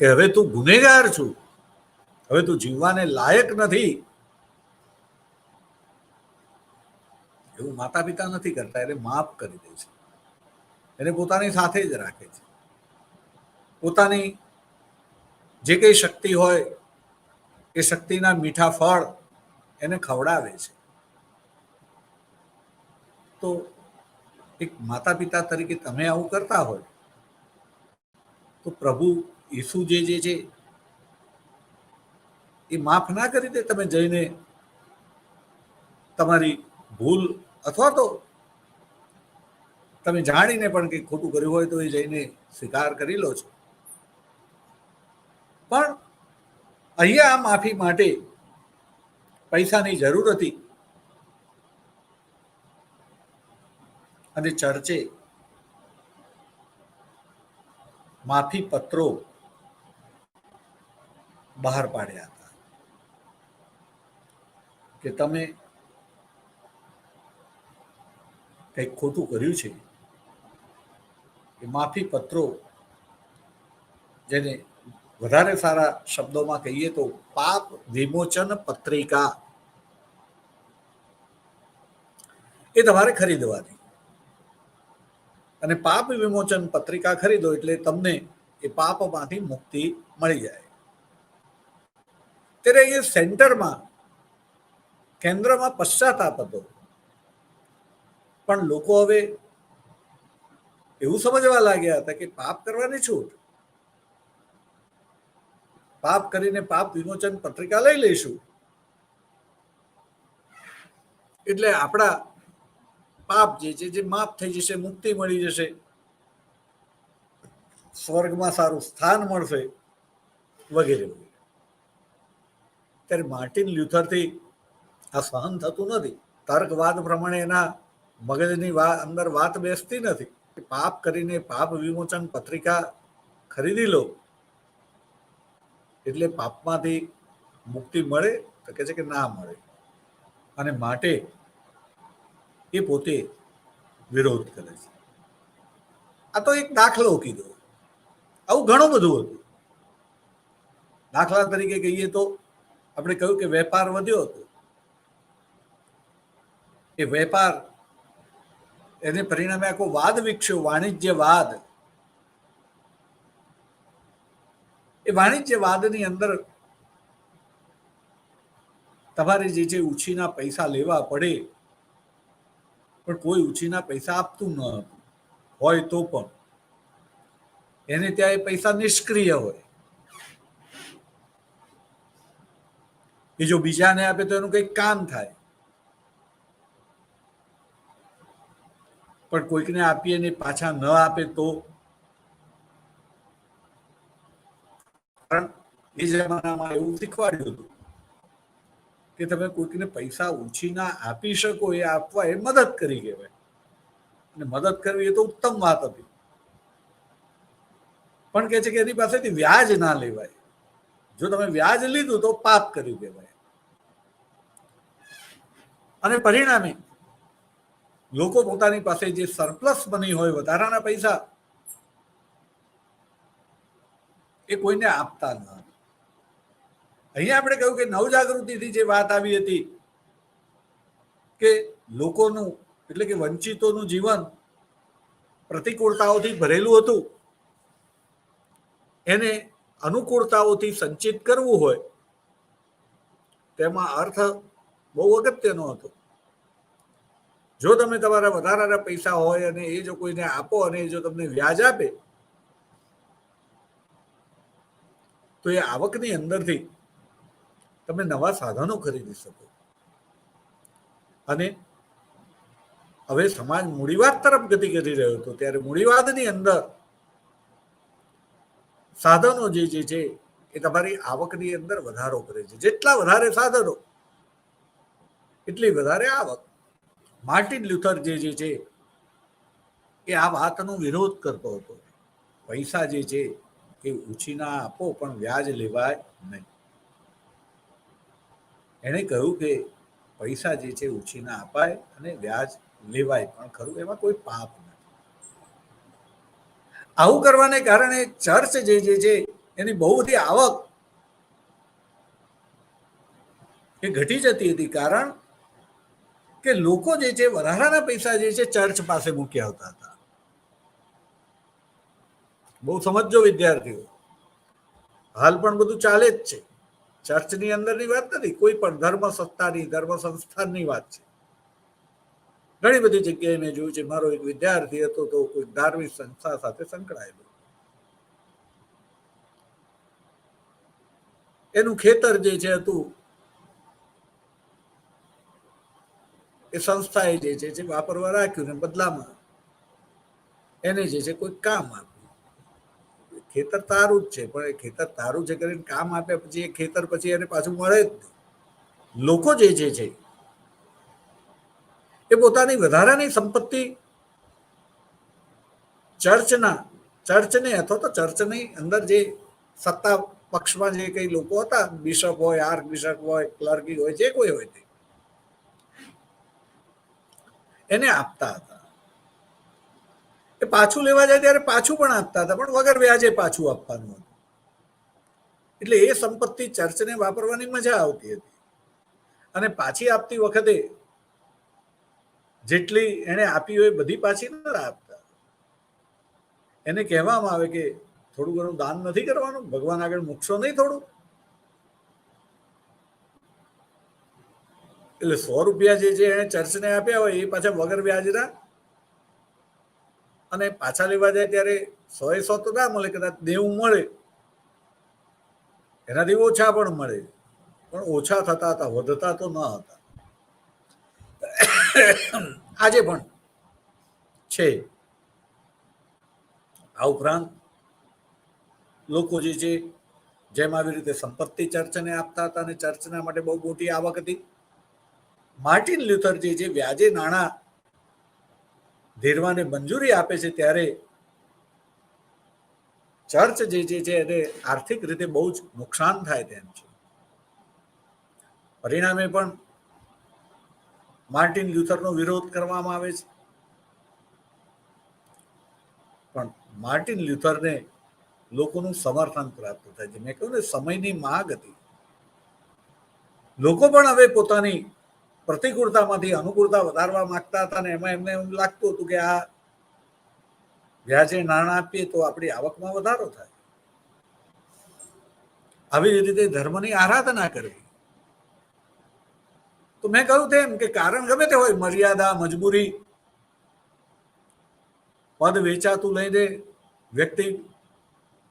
કે હવે તું ગુનેગાર છું, હવે તું જીવવાને લાયક નથી, એવું માતા પિતા નથી કરતા. એને માફ કરી દે છે, એને પોતાની સાથે જ રાખે છે, પોતાની જે કઈ શક્તિ હોય એ શક્તિના મીઠા ફળ એને ખવડાવે છે. તો એક માતા પિતા તરીકે તમે આવું કરતા હોય તો પ્રભુ ઈસુ જે છે એ માફ ના કરી દે? તમે જઈને તમારી ભૂલ અથવા તો તમે જાણીને પણ કંઈક ખોટું કર્યું હોય તો એ જઈને સ્વીકાર કરી લો છો. પણ અહીંયા આ માફી માટે પૈસાની જરૂર હતી અને ચર્ચે માફી પત્રો બહાર પાડ્યા હતા કે તમે કંઈક ખોટું કર્યું છે એ માફી પત્રો, જેને વધારે સારા શબ્દોમાં કહીએ તો પાપ વિમોચન પત્રિકા, એ તમારે ખરીદવાની. અને પાપ વિમોચન પત્રિકા ખરીદો એટલે તમને એ પાપમાંથી મુક્તિ મળી જાય. ત્યારે એ સેન્ટરમાં, કેન્દ્રમાં પશ્ચાતાપ હતો. પણ લોકો હવે એવું સમજવા લાગ્યા હતા કે પાપ કરવાની છૂટ, પાપ કરીને પાપ વિમોચન પત્રિકા લઈ લઈશું એટલે આપણા પાપ જે છે જે માફ થઈ જશે, મુક્તિ મળી જશે, સ્વર્ગમાં સારું સ્થાન મળશે વગેરે વગેરે. ત્યારે માર્ટિન લ્યુથરથી આ સહન થતું નથી. તર્કવાદ પ્રમાણે એના મગજની અંદર વાત બેસતી નથી. પાપ કરીને પાપ વિમોચન પત્રિકા ખરીદી લો એટલે પાપમાંથી મુક્તિ મળે? તો કહે છે કે ના મળે, અને માટે એ પોતે વિરોધ કરે છે. આ તો એક દાખલો કીધો, આવું ઘણું બધું હતું. દાખલા તરીકે કહીએ તો આપણે કહ્યું કે વેપાર વધ્યો હતો. એ વેપાર એને પરિણામે આખો વાદ વિકસ્યો, વાણિજ્યવાદ. એ વાણિજ્યવાદની અંદર તમારે જે છે ઉછીના પૈસા લેવા પડે, પણ કોઈ ઉછીના પૈસા આપતું ન હતું, હોય તો પણ એને ત્યાં એ પૈસા નિષ્ક્રિય હોય. એ જો બીજાને આપે તો એનું કંઈક કામ થાય, પણ કોઈકને આપીએ ને પાછા ન આપે તો? કારણ એ જમાનામાં એવું શીખવાડ્યું હતું કે તમે કોઈકને પૈસા ઉછીના આપી શકો, એ આપવા એ મદદ કરી કહેવાય. અને મદદ કરવી એ તો ઉત્તમ વાત હતી, પણ કહે છે કે એની પાસેથી વ્યાજ ના લેવાય. જો તમે વ્યાજ લીધું તો પાપ કર્યું કહેવાય. અને પરિણામે લોકો પોતાની પાસે જે સરપ્લસ મની હોય, વધારાના પૈસા, એ કોઈને આપતા ન. અહીંયા આપણે કહ્યું કે નવજાગૃતિથી જે વાત આવી હતી કે લોકોનું એટલે કે વંચિતોનું જીવન પ્રતિકૂળતાઓથી ભરેલું હતું, એને અનુકૂળતાઓથી સંચિત કરવું હોય, તેમાં અર્થ બહુ અગત્યનો હતો. જો તમે તમારા વધારાના પૈસા હોય અને એ જો કોઈને આપો અને એ જો તમને વ્યાજ આપે તો એ આવકની અંદરથી તમે નવા સાધનો ખરીદી શકો. અને હવે સમાજ મૂડીવાદ તરફ ગતિ કરી રહ્યો હતો, ત્યારે મૂડીવાદની અંદર સાધનો જે છે એ તમારી આવકની અંદર વધારો કરે છે. જેટલા વધારે સાધનો એટલી વધારે આવક. માર્ટિન લ્યુથર જે છે એ આ વાતનો વિરોધ કરતો હતો. પૈસા જે છે એ ઉછીના આપો પણ વ્યાજ લેવાય નહીં. એણે કહ્યું કે પૈસા જે છે ઉછીના અપાય અને વ્યાજ લેવાય પણ ખરું, એમાં કોઈ પાપ નથી. આવું કરવાને કારણે ચર્ચ જે છે એની બહુ બધી આવક એ ઘટી જતી હતી. કારણ કે લોકો જે છે વધારાના પૈસા જે છે ચર્ચ પાસે મૂકી આવતા હતા. બહુ સમજો વિદ્યાર્થીઓ, હાલ પણ બધું ચાલે જ છે. ચર્ચની અંદરની વાત નથી, કોઈ પણ ધર્મ સત્તાની ધર્મ સંસ્થાનની વાત છે. ઘણી બધી જગ્યાએ મેં જોયું છે. મારો એક વિદ્યાર્થી હતો તો કોઈ ધાર્મિક સંસ્થા સાથે સંકળાયેલો, એનું ખેતર જે છે હતું એ સંસ્થાએ જે છે વાપરવા રાખ્યું ને બદલામાં એને જે છે કોઈ કામ આપ્યું. ખેતર તારું જ છે પણ એ ખેતર તારું છે કરીને કામ આપ્યા પછી એ ખેતર પછી એને પાછું મળે જ નહીં. લોકો જે છે એ પોતાની વધારાની સંપત્તિ ચર્ચને અથવા તો ચર્ચની અંદર જે સત્તા પક્ષમાં જે કઈ લોકો હતા, બિશપ હોય, આર્ક બિશપ હોય, ક્લર્કી હોય, જે કોઈ હોય તે એને આપતા હતા. એ પાછું લેવા જાય ત્યારે પાછું પણ આપતા હતા, પણ વગર વ્યાજે પાછું આપવાનું હતું. એટલે એ સંપત્તિ ચર્ચને વાપરવાની મજા આવતી હતી. અને પાછી આપતી વખતે જેટલી એને આપી હોય બધી પાછી ન આપતા. એને કહેવામાં આવે કે થોડું ઘણું દાન નથી કરવાનું, ભગવાન આગળ મૂકશો નહીં થોડું. એટલે 100 રૂપિયા જે છે એને ચર્ચને આપ્યા હોય એ પાછા વગર વ્યાજના, અને પાછા લેવા જાય ત્યારે 100 તો ના મળે, કદાચ 90 મળે, એનાથી ઓછા પણ મળે, પણ ઓછા થતા હતા, વધતા તો ન હતા. આજે પણ છે. આ ઉપરાંત લોકો જે છે જેમ આવી રીતે સંપત્તિ ચર્ચને આપતા હતા અને ચર્ચના માટે બહુ મોટી આવક હતી. માર્ટિન લ્યુથર જે છે વ્યાજે નાણાં ધીરવાને મંજૂરી આપે છે ત્યારે ચર્ચ જે છે એને આર્થિક રીતે બહુ જ નુકસાન થાય તેમ છે. પરિણામે પણ માર્ટિન લ્યુથરનો વિરોધ કરવામાં આવે છે. પણ માર્ટિન લ્યુથરને લોકોનું સમર્થન પ્રાપ્ત થાય છે. મેં કહ્યું ને, સમયની માંગ હતી. લોકો પણ હવે પોતાની પ્રતિકૂળતામાંથી અનુકૂળતા વધારવા માંગતા હતા, ને એમાં એમને એમ લાગતું હતું કે આ વ્યાજે નાણાં આપીએ તો આપણી આવકમાં વધારો થાય. આવી રીતે ધર્મની આરાધના કરવી. તો મેં કહ્યું તેમ કે કારણ ગમે તે હોય, મર્યાદા, મજબૂરી, પદ વેચાતું લઈને વ્યક્તિ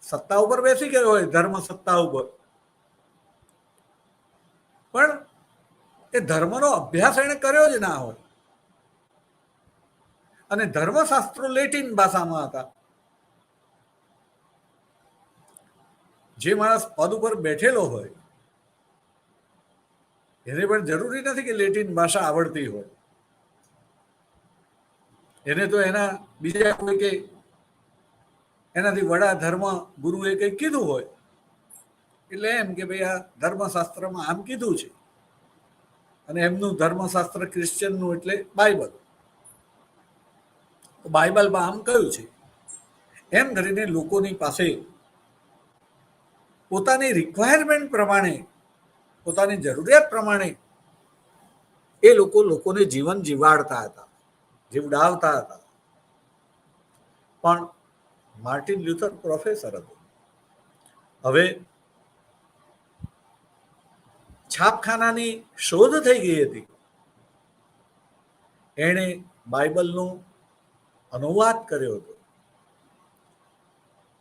સત્તા ઉપર બેસી ગયો હોય, ધર્મ સત્તા ઉપર, પણ એ ધર્મનો અભ્યાસ એને કર્યો જ ના હોય. અને ધર્મશાસ્ત્રો લેટિન ભાષામાં હતા. જે માણસ પદ ઉપર બેઠેલો હોય એને પણ જરૂરી નથી કે લેટિન ભાષા આવડતી હોય. એને તો એના બીજા કોઈ કે એનાથી વડા ધર્મ ગુરુએ કંઈ કીધું હોય એટલે એમ કે ભાઈ આ ધર્મશાસ્ત્રમાં આમ કીધું છે, અને એમનું ધર્મશાસ્ત્ર ક્રિશ્ચિયનનું એટલે બાઇબલ, બાઇબલમાં આમ કહ્યું છે. એમ કરીને લોકોની પાસે પોતાની રિક્વાયરમેન્ટ પ્રમાણે, પોતાની જરૂરિયાત પ્રમાણે એ લોકોને જીવન જીવાડતા હતા, જીવડાવતા હતા. પણ માર્ટિન લ્યુથર પ્રોફેસર હતો. હવે છાપખાનાની શોધ થઈ ગઈ હતી. એણે બાઇબલનો અનુવાદ કર્યો હતો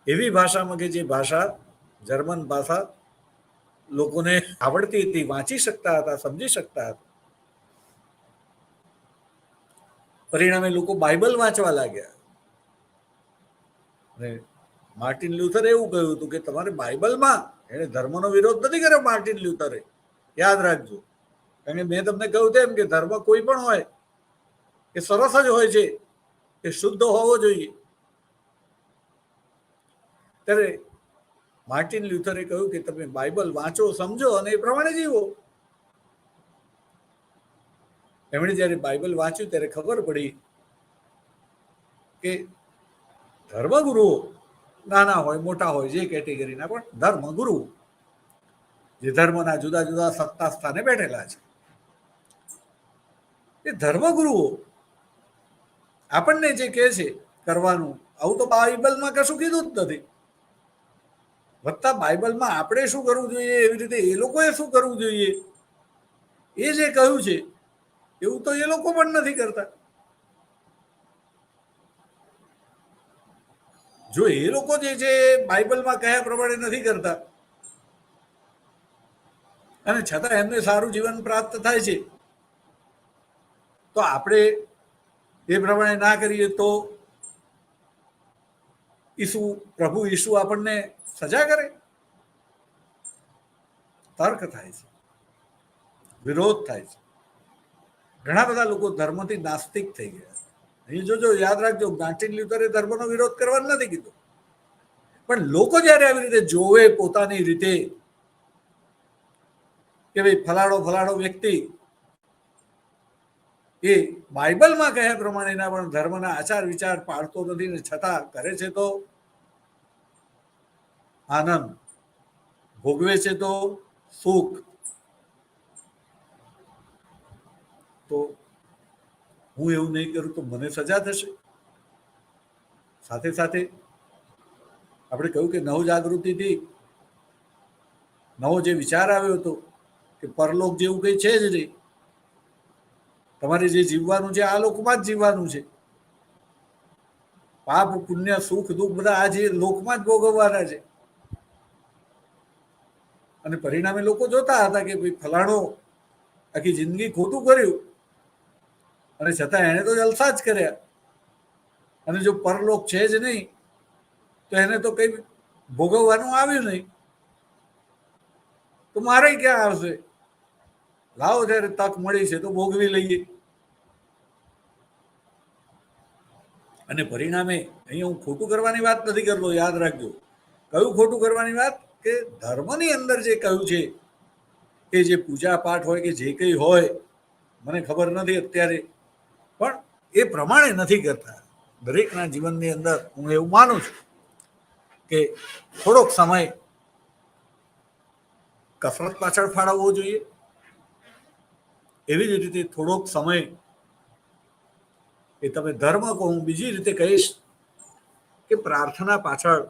એવી ભાષામાં કે જે ભાષા, જર્મન ભાષા લોકોને આવડતી હતી, વાંચી શકતા હતા, સમજી શકતા હતા. પરિણામે લોકો બાઇબલ વાંચવા લાગ્યા. અને માર્ટિન લ્યુથરે એવું કહ્યું હતું કે તમારે બાઇબલમાં, એને ધર્મનો વિરોધ નથી કર્યો માર્ટિન લ્યુથરે, યાદ રાખજો. કારણ કે મેં તમને કહ્યું તેમ કે ધર્મ કોઈ પણ હોય, એ સરસ જ હોય છે, એ શુદ્ધ હોવો જોઈએ. ત્યારે માર્ટિન લ્યુથરે કહ્યું કે તમે બાઇબલ વાંચો, સમજો અને એ પ્રમાણે જીવો. એમણે જ્યારે બાઇબલ વાંચ્યું ત્યારે ખબર પડી કે ધર્મગુરુઓ નાના હોય મોટા હોય જે કેટેગરીના, પણ ધર્મગુરુ જે ધર્મના જુદા જુદા સત્તા સ્થાને બેઠેલા છે, એ ધર્મગુરુઓ આપણને જે કહે છે કરવાનું, આવું તો બાઇબલમાં કશું કીધું જ નથી. વત્તા બાઇબલમાં આપણે શું કરવું જોઈએ એવી રીતે એ લોકોએ શું કરવું જોઈએ એ જે કહ્યું છે એવું તો એ લોકો પણ નથી કરતા. જો એ લોકો જે છે બાઇબલમાં કહ્યા પ્રમાણે નથી કરતા અને છતાં એમને સારું જીવન પ્રાપ્ત થાય છે, તો આપણે એ પ્રમાણે ના કરીએ તો પ્રભુ ઈસુ આપણને સજા કરે? તર્ક થાય છે, વિરોધ થાય છે. ઘણા બધા લોકો ધર્મથી નાસ્તિક થઈ ગયા. અહીં જોજો, યાદ રાખજો, માર્ટિન લ્યુથરે ધર્મનો વિરોધ કરવાનો નથી કીધું, પણ લોકો જયારે આવી રીતે જોવે પોતાની રીતે કે ભાઈ ફલાણો વ્યક્તિ એ બાઇબલમાં કહ્યા પ્રમાણેના પણ ધર્મના આચાર વિચાર પાળતો નથી ને છતાં કરે છે તો આનંદ, ભોગવે છે તો સુખ, તો હું એવું નહીં કરું તો મને સજા થશે. સાથે સાથે આપણે કહ્યું કે નવજાગૃતિથી નવો જે વિચાર આવ્યો હતો કે પરલોક જેવું કંઈ છે જ નહીં, તમારે જે જીવવાનું છે આ લોકમાં જ જીવવાનું છે. પાપ પુણ્ય સુખ દુઃખ બધા આ જે લોકમાં જ ભોગવવાના છે. અને પરિણામે લોકો જોતા હતા કે ભાઈ ફલાણો આખી જિંદગી ખોટું કર્યું અને છતાં એને તો જલસા જ કર્યા, અને જો પરલોક છે જ નહીં તો એને તો કઈ ભોગવવાનું આવ્યું નહીં, તો મારે ક્યાં આવશે? લાવો ત્યારે તક મળી છે તો ભોગવી લઈએ. અને પરિણામે અહીંયા હું ખોટું કરવાની વાત નથી કરતો, યાદ રાખજો. કયું ખોટું કરવાની વાત? કે ધર્મની અંદર જે કહ્યું છે એ જે પૂજા પાઠ હોય કે જે કંઈ હોય, મને ખબર નથી અત્યારે, પણ એ પ્રમાણે નથી કરતા. દરેકના જીવનની અંદર હું એવું માનું છું કે થોડોક સમય કસરત પાછળ ફાળવવો જોઈએ, એવી જ રીતે થોડોક સમય એ તમે ધર્મ કહો, હું બીજી રીતે કહીશ કે પ્રાર્થના પાછળ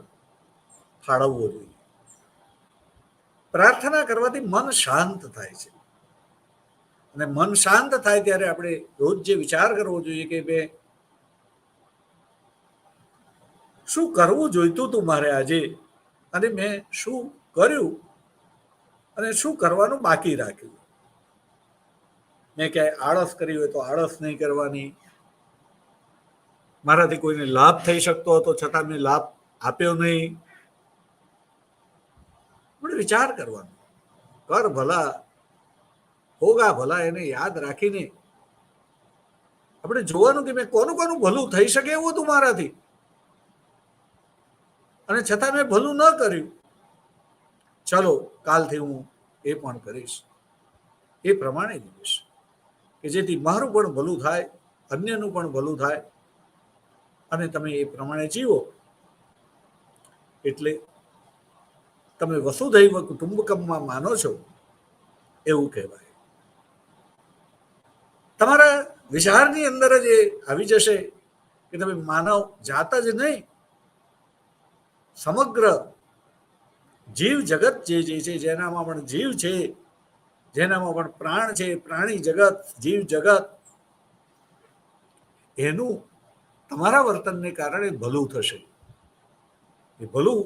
ફાળવવો જોઈએ. પ્રાર્થના કરવાથી મન શાંત થાય છે, અને મન શાંત થાય ત્યારે આપણે રોજ જે વિચાર કરવો જોઈએ કે બે શું કરવું જોઈતું હતું મારે આજે, અને મેં શું કર્યું અને શું કરવાનું બાકી રાખ્યું. મેં ક્યાંય આળસ કરી હોય તો આળસ નહીં કરવાની. મારાથી કોઈને લાભ થઈ શકતો હતો છતાં મેં લાભ આપ્યો નહીં. પણ વિચાર કરવાનો, કર ભલા હોગા ભલા, એને યાદ રાખીને આપણે જોવાનું કે મેં કોનું કોનું ભલું થઈ શકે એવું હતું મારાથી, અને છતાં મેં ભલું ન કર્યું. ચલો કાલથી હું એ પણ કરીશ, એ પ્રમાણે જીવીશ કે જેથી મારું પણ ભલું થાય, અન્યનું પણ ભલું થાય. અને તમે એ પ્રમાણે જીવો એટલે તમે વસુધૈવ કુટુંબકમમાં માનો છો એવું કહેવાય. તમારા વિચારની અંદર જ એ આવી જશે કે તમે માનવ જાત જ નહીં, સમગ્ર જીવ જગત જે છે, જેનામાં પણ જીવ છે, જેનામાં પણ પ્રાણ છે, પ્રાણી જગત, જીવ જગત, એનું તમારા વર્તનને કારણે ભલું થશે. એ ભલું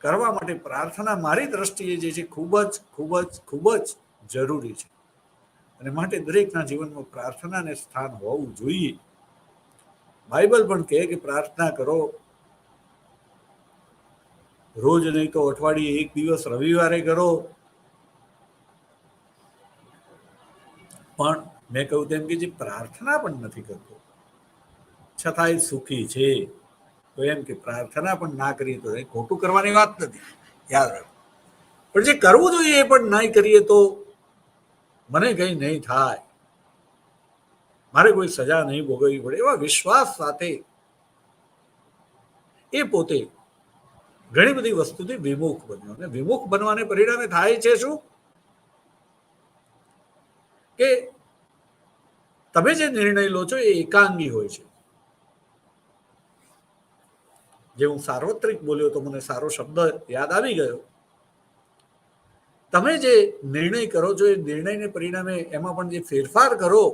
કરવા માટે પ્રાર્થના મારી દ્રષ્ટિએ જે છે ખૂબ જ ખૂબ જ ખૂબ જ જરૂરી છે, અને માટે દરેકના જીવનમાં પ્રાર્થનાને સ્થાન હોવું જોઈએ. બાઇબલ પણ કહે કે પ્રાર્થના કરો, રોજ નહીં તો અઠવાડિયે એક દિવસ રવિવારે કરો, પણ મેં કહ્યું તેમ કે જે પ્રાર્થના પણ નથી કરતો છતાંય સુખી છે, તો એમ કે પ્રાર્થના પણ ના કરીએ તો એ ખોટું કરવાની વાત નથી, યાદ રાખો. પણ જે કરવું જોઈએ એ પણ નહીં કરીએ તો મને કંઈ નહીં થાય, મારે કોઈ સજા નહીં ભોગવવી પડે, એવા વિશ્વાસ સાથે એ પોતે ઘણી બધી વસ્તુથી વિમુખ બન્યો. અને વિમુખ બનવાને પરિણામે થાય છે શું કે તમે જે નિર્ણય લો છો એ એકાંગી હોય છે. જે હું સાર્વત્રિક બોલ્યો તો મને સારો શબ્દ યાદ આવી ગયો. તમે જે નિર્ણય કરો છો એ નિર્ણયને પરિણામે એમાં પણ જે ફેરફાર કરો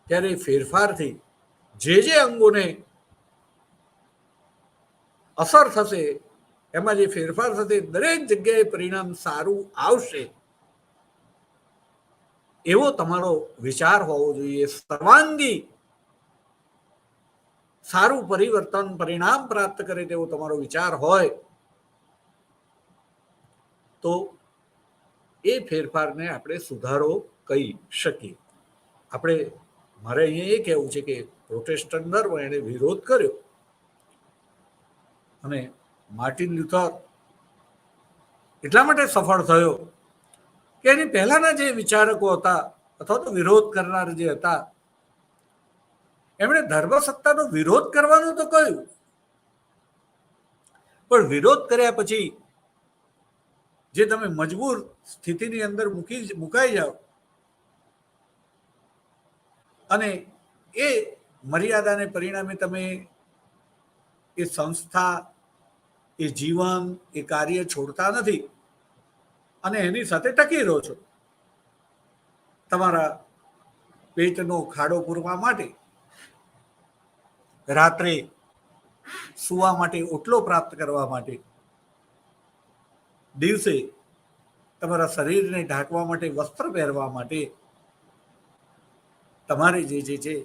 ત્યારે ફેરફારથી જે અંગોને અસર થશે એમાં જે ફેરફાર થશે દરેક જગ્યાએ પરિણામ સારું આવશે એવો તમારો વિચાર હોવો જોઈએ. સર્વાંગી સારું પરિવર્તન પરિણામ પ્રાપ્ત કરે તેવો તમારો વિચાર હોય તો એ ફેરફારને આપણે સુધારો કહી શકીએ. આપણે મારે અહીંયા એ કહેવું છે કે પ્રોટેસ્ટન્ટ ધર્મ એણે વિરોધ કર્યો અને માર્ટિન લ્યુથર એટલા માટે સફળ થયો કે એની પહેલાના જે વિચારકો હતા અથવા તો વિરોધ કરનાર જે હતા એમણે ધર્મસત્તાનો વિરોધ કરવાનું તો કહ્યું, પણ વિરોધ કર્યા પછી જે તમે મજબૂર સ્થિતિની અંદર મુકાઈ જાઓ અને એ મર્યાદાને પરિણામે તમે એ સંસ્થા, એ જીવન, એ કાર્ય છોડતા નથી અને એની સાથે ટકી રહો છો. તમારા પેટનો ખાડો પૂરવા માટે, રાત્રે સુવા માટે ઓટલો પ્રાપ્ત કરવા માટે, દિવસે તમારા શરીરને ઢાંકવા માટે વસ્ત્ર પહેરવા માટે તમારે જે છે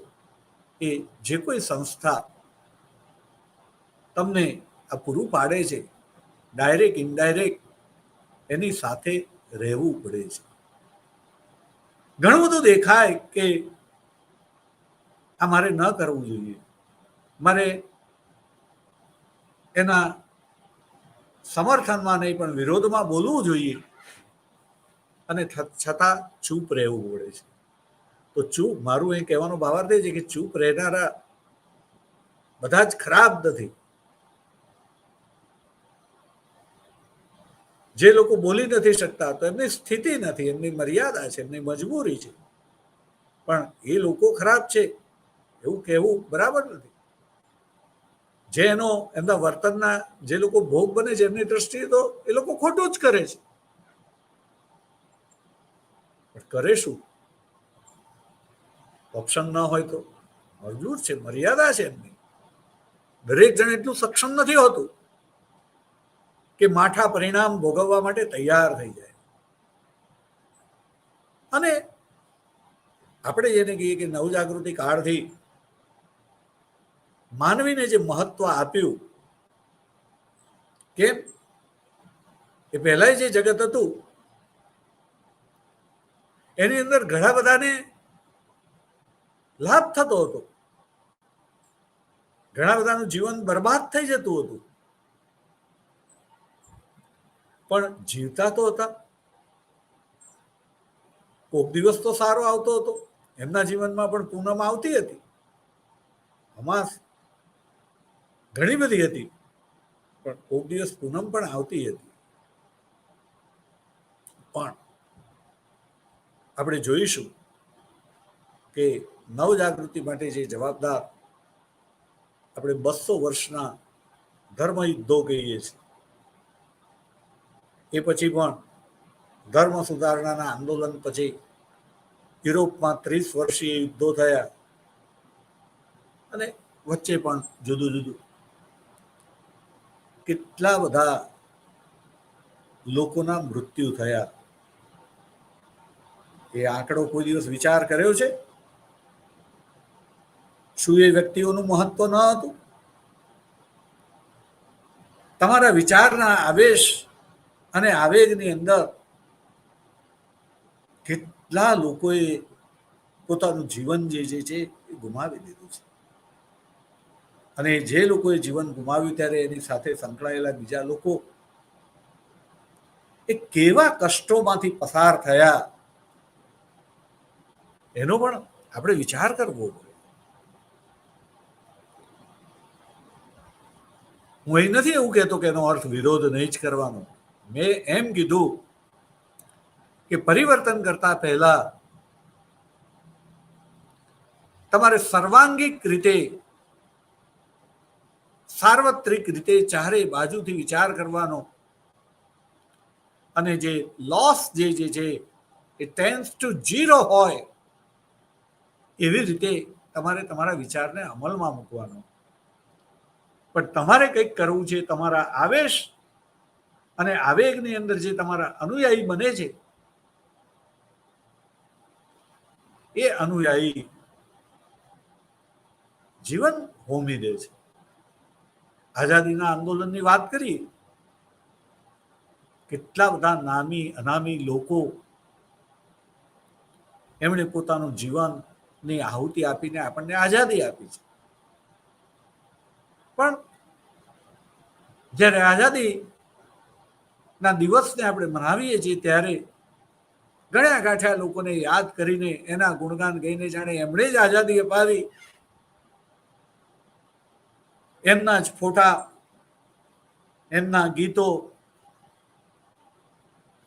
એ જે કોઈ સંસ્થા તમને આ પૂરું પાડે છે ડાયરેક્ટ ઇનડાયરેક્ટ એની સાથે રહેવું પડે છે. ઘણું બધું દેખાય કે આ મારે ન કરવું જોઈએ, મારે એના સમર્થનમાં નહીં પણ વિરોધમાં બોલવું જોઈએ અને છતાં ચૂપ રહેવું પડે છે. તો ચૂપ, મારું એ કહેવાનો ભાવાર્થ એ છે કે ચૂપ રહેનારા બધા જ ખરાબ નથી. જે લોકો બોલી નથી શકતા તો એમની સ્થિતિ નથી, એમની મર્યાદા છે, એમની મજબૂરી છે, પણ એ લોકો ખરાબ છે એવું કહેવું બરાબર નથી. જેનો એમના વર્તનના જે લોકો ભોગ બને છે એમની દ્રષ્ટિએ તો એ લોકો ખોટું જ કરે છે, પણ કરે શું? ઓપ્શન ન હોય તો મજબૂર છે, મર્યાદા છે એમની. દરેક જણ એટલું સક્ષમ નથી હોતું કે માઠા પરિણામ ભોગવવા માટે તૈયાર થઈ જાય. અને આપણે જેને કહીએ કે નવજાગૃતિ કાળથી માનવીને જે મહત્વ આપ્યું, કેમ એ પહેલા જે જગત હતું એની અંદર ઘણા બધાને લાભ થતો હતો, ઘણા બધાનું જીવન બરબાદ થઈ જતું હતું, પણ જીવતા તો હતા. કોક દિવસ તો સારો આવતો હતો, એમના જીવનમાં પણ પૂનમ આવતી હતી, અમાસ ઘણી બધી હતી, પણ કોક દિવસ પૂનમ પણ આવતી હતી. પણ આપણે જોઈશું કે નવજાગૃતિ માટે જે જવાબદાર આપણે 200 વર્ષના ધર્મ યુદ્ધો કહીએ છીએ, એ પછી પણ ધર્મ સુધારણાના આંદોલન પછી યુરોપમાં 30 વર્ષીય યુદ્ધો થયા અને વચ્ચે પણ જુદું જુદું કેટલા બધા લોકોના મૃત્યુ થયા. એ આંકડો કોઈ દિવસ વિચાર કર્યો છે? શું એ વ્યક્તિઓનું મહત્વ ન હતું? તમારા વિચારના આવેશ અને આવેગની અંદર કેટલા લોકોએ પોતાનું જીવન જે છે એ ગુમાવી દીધું છે, અને જે લોકોએ જીવન ગુમાવ્યું ત્યારે એની સાથે સંકળાયેલા બીજા લોકો એ કેવા કષ્ટોમાંથી પસાર થયા એનો પણ આપણે વિચાર કરવો પડે. હું એ નથી એવું કહેતો કે એનો અર્થ વિરોધ નહીં જ કરવાનો. મેં એમ કીધું કે પરિવર્તન કરતા પહેલા તમારે સર્વાંગિક રીતે, સાર્વત્રિક રીતે ચારે બાજુથી વિચાર કરવાનો, અને જે લોસ જે છે એ ટેન્સ ટુ 0 હોય એવી રીતે તમારે તમારા વિચારને અમલમાં મૂકવાનો. પણ તમારે કંઈક કરવું છે. તમારા આવેશ અને આવેગની અંદર જે તમારા અનુયાયી બને છે એ અનુયાયી જીવન હોમી દે છે. આઝાદીના આંદોલનની વાત કરી, કેટલા બધા નામી અનામી લોકો એમણે પોતાનું જીવનની આહુતિ આપીને આપણને આઝાદી આપી છે. પણ જ્યારે આઝાદી ના દિવસને આપણે મનાવીએ છીએ ત્યારે ગણ્યા ગાંઠ્યા લોકોને યાદ કરીને એના ગુણગાન ગાઈને જાણે એમણે જ આઝાદી અપાવી, એમના જ ફોટા, એમના ગીતો,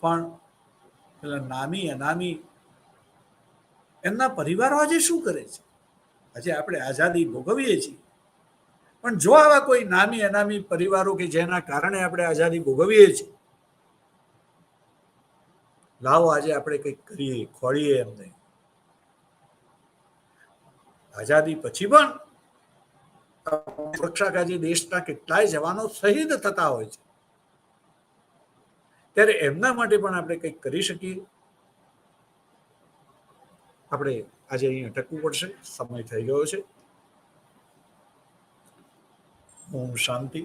પણ પેલા નામી અનામી એમના પરિવારો આજે શું કરે છે? આજે આપણે આઝાદી ભોગવીએ છીએ, પણ જો આવા કોઈ નામી અનામી પરિવારો કે જેના કારણે આપણે આઝાદી ભોગવીએ છીએ, લાવો આજે આપણે કંઈક કરીએ, ખોળીએ એમને. આઝાદી પછી પણ સુરક્ષા કાજે દેશના કેટલાય જવાનો શહીદ થતા હોય છે, ત્યારે એમના માટે પણ આપણે કંઈક કરી શકીએ. આપણે આજે અહીંયા અટકવું પડશે, સમય થઈ ગયો છે. ઓમ શાંતિ.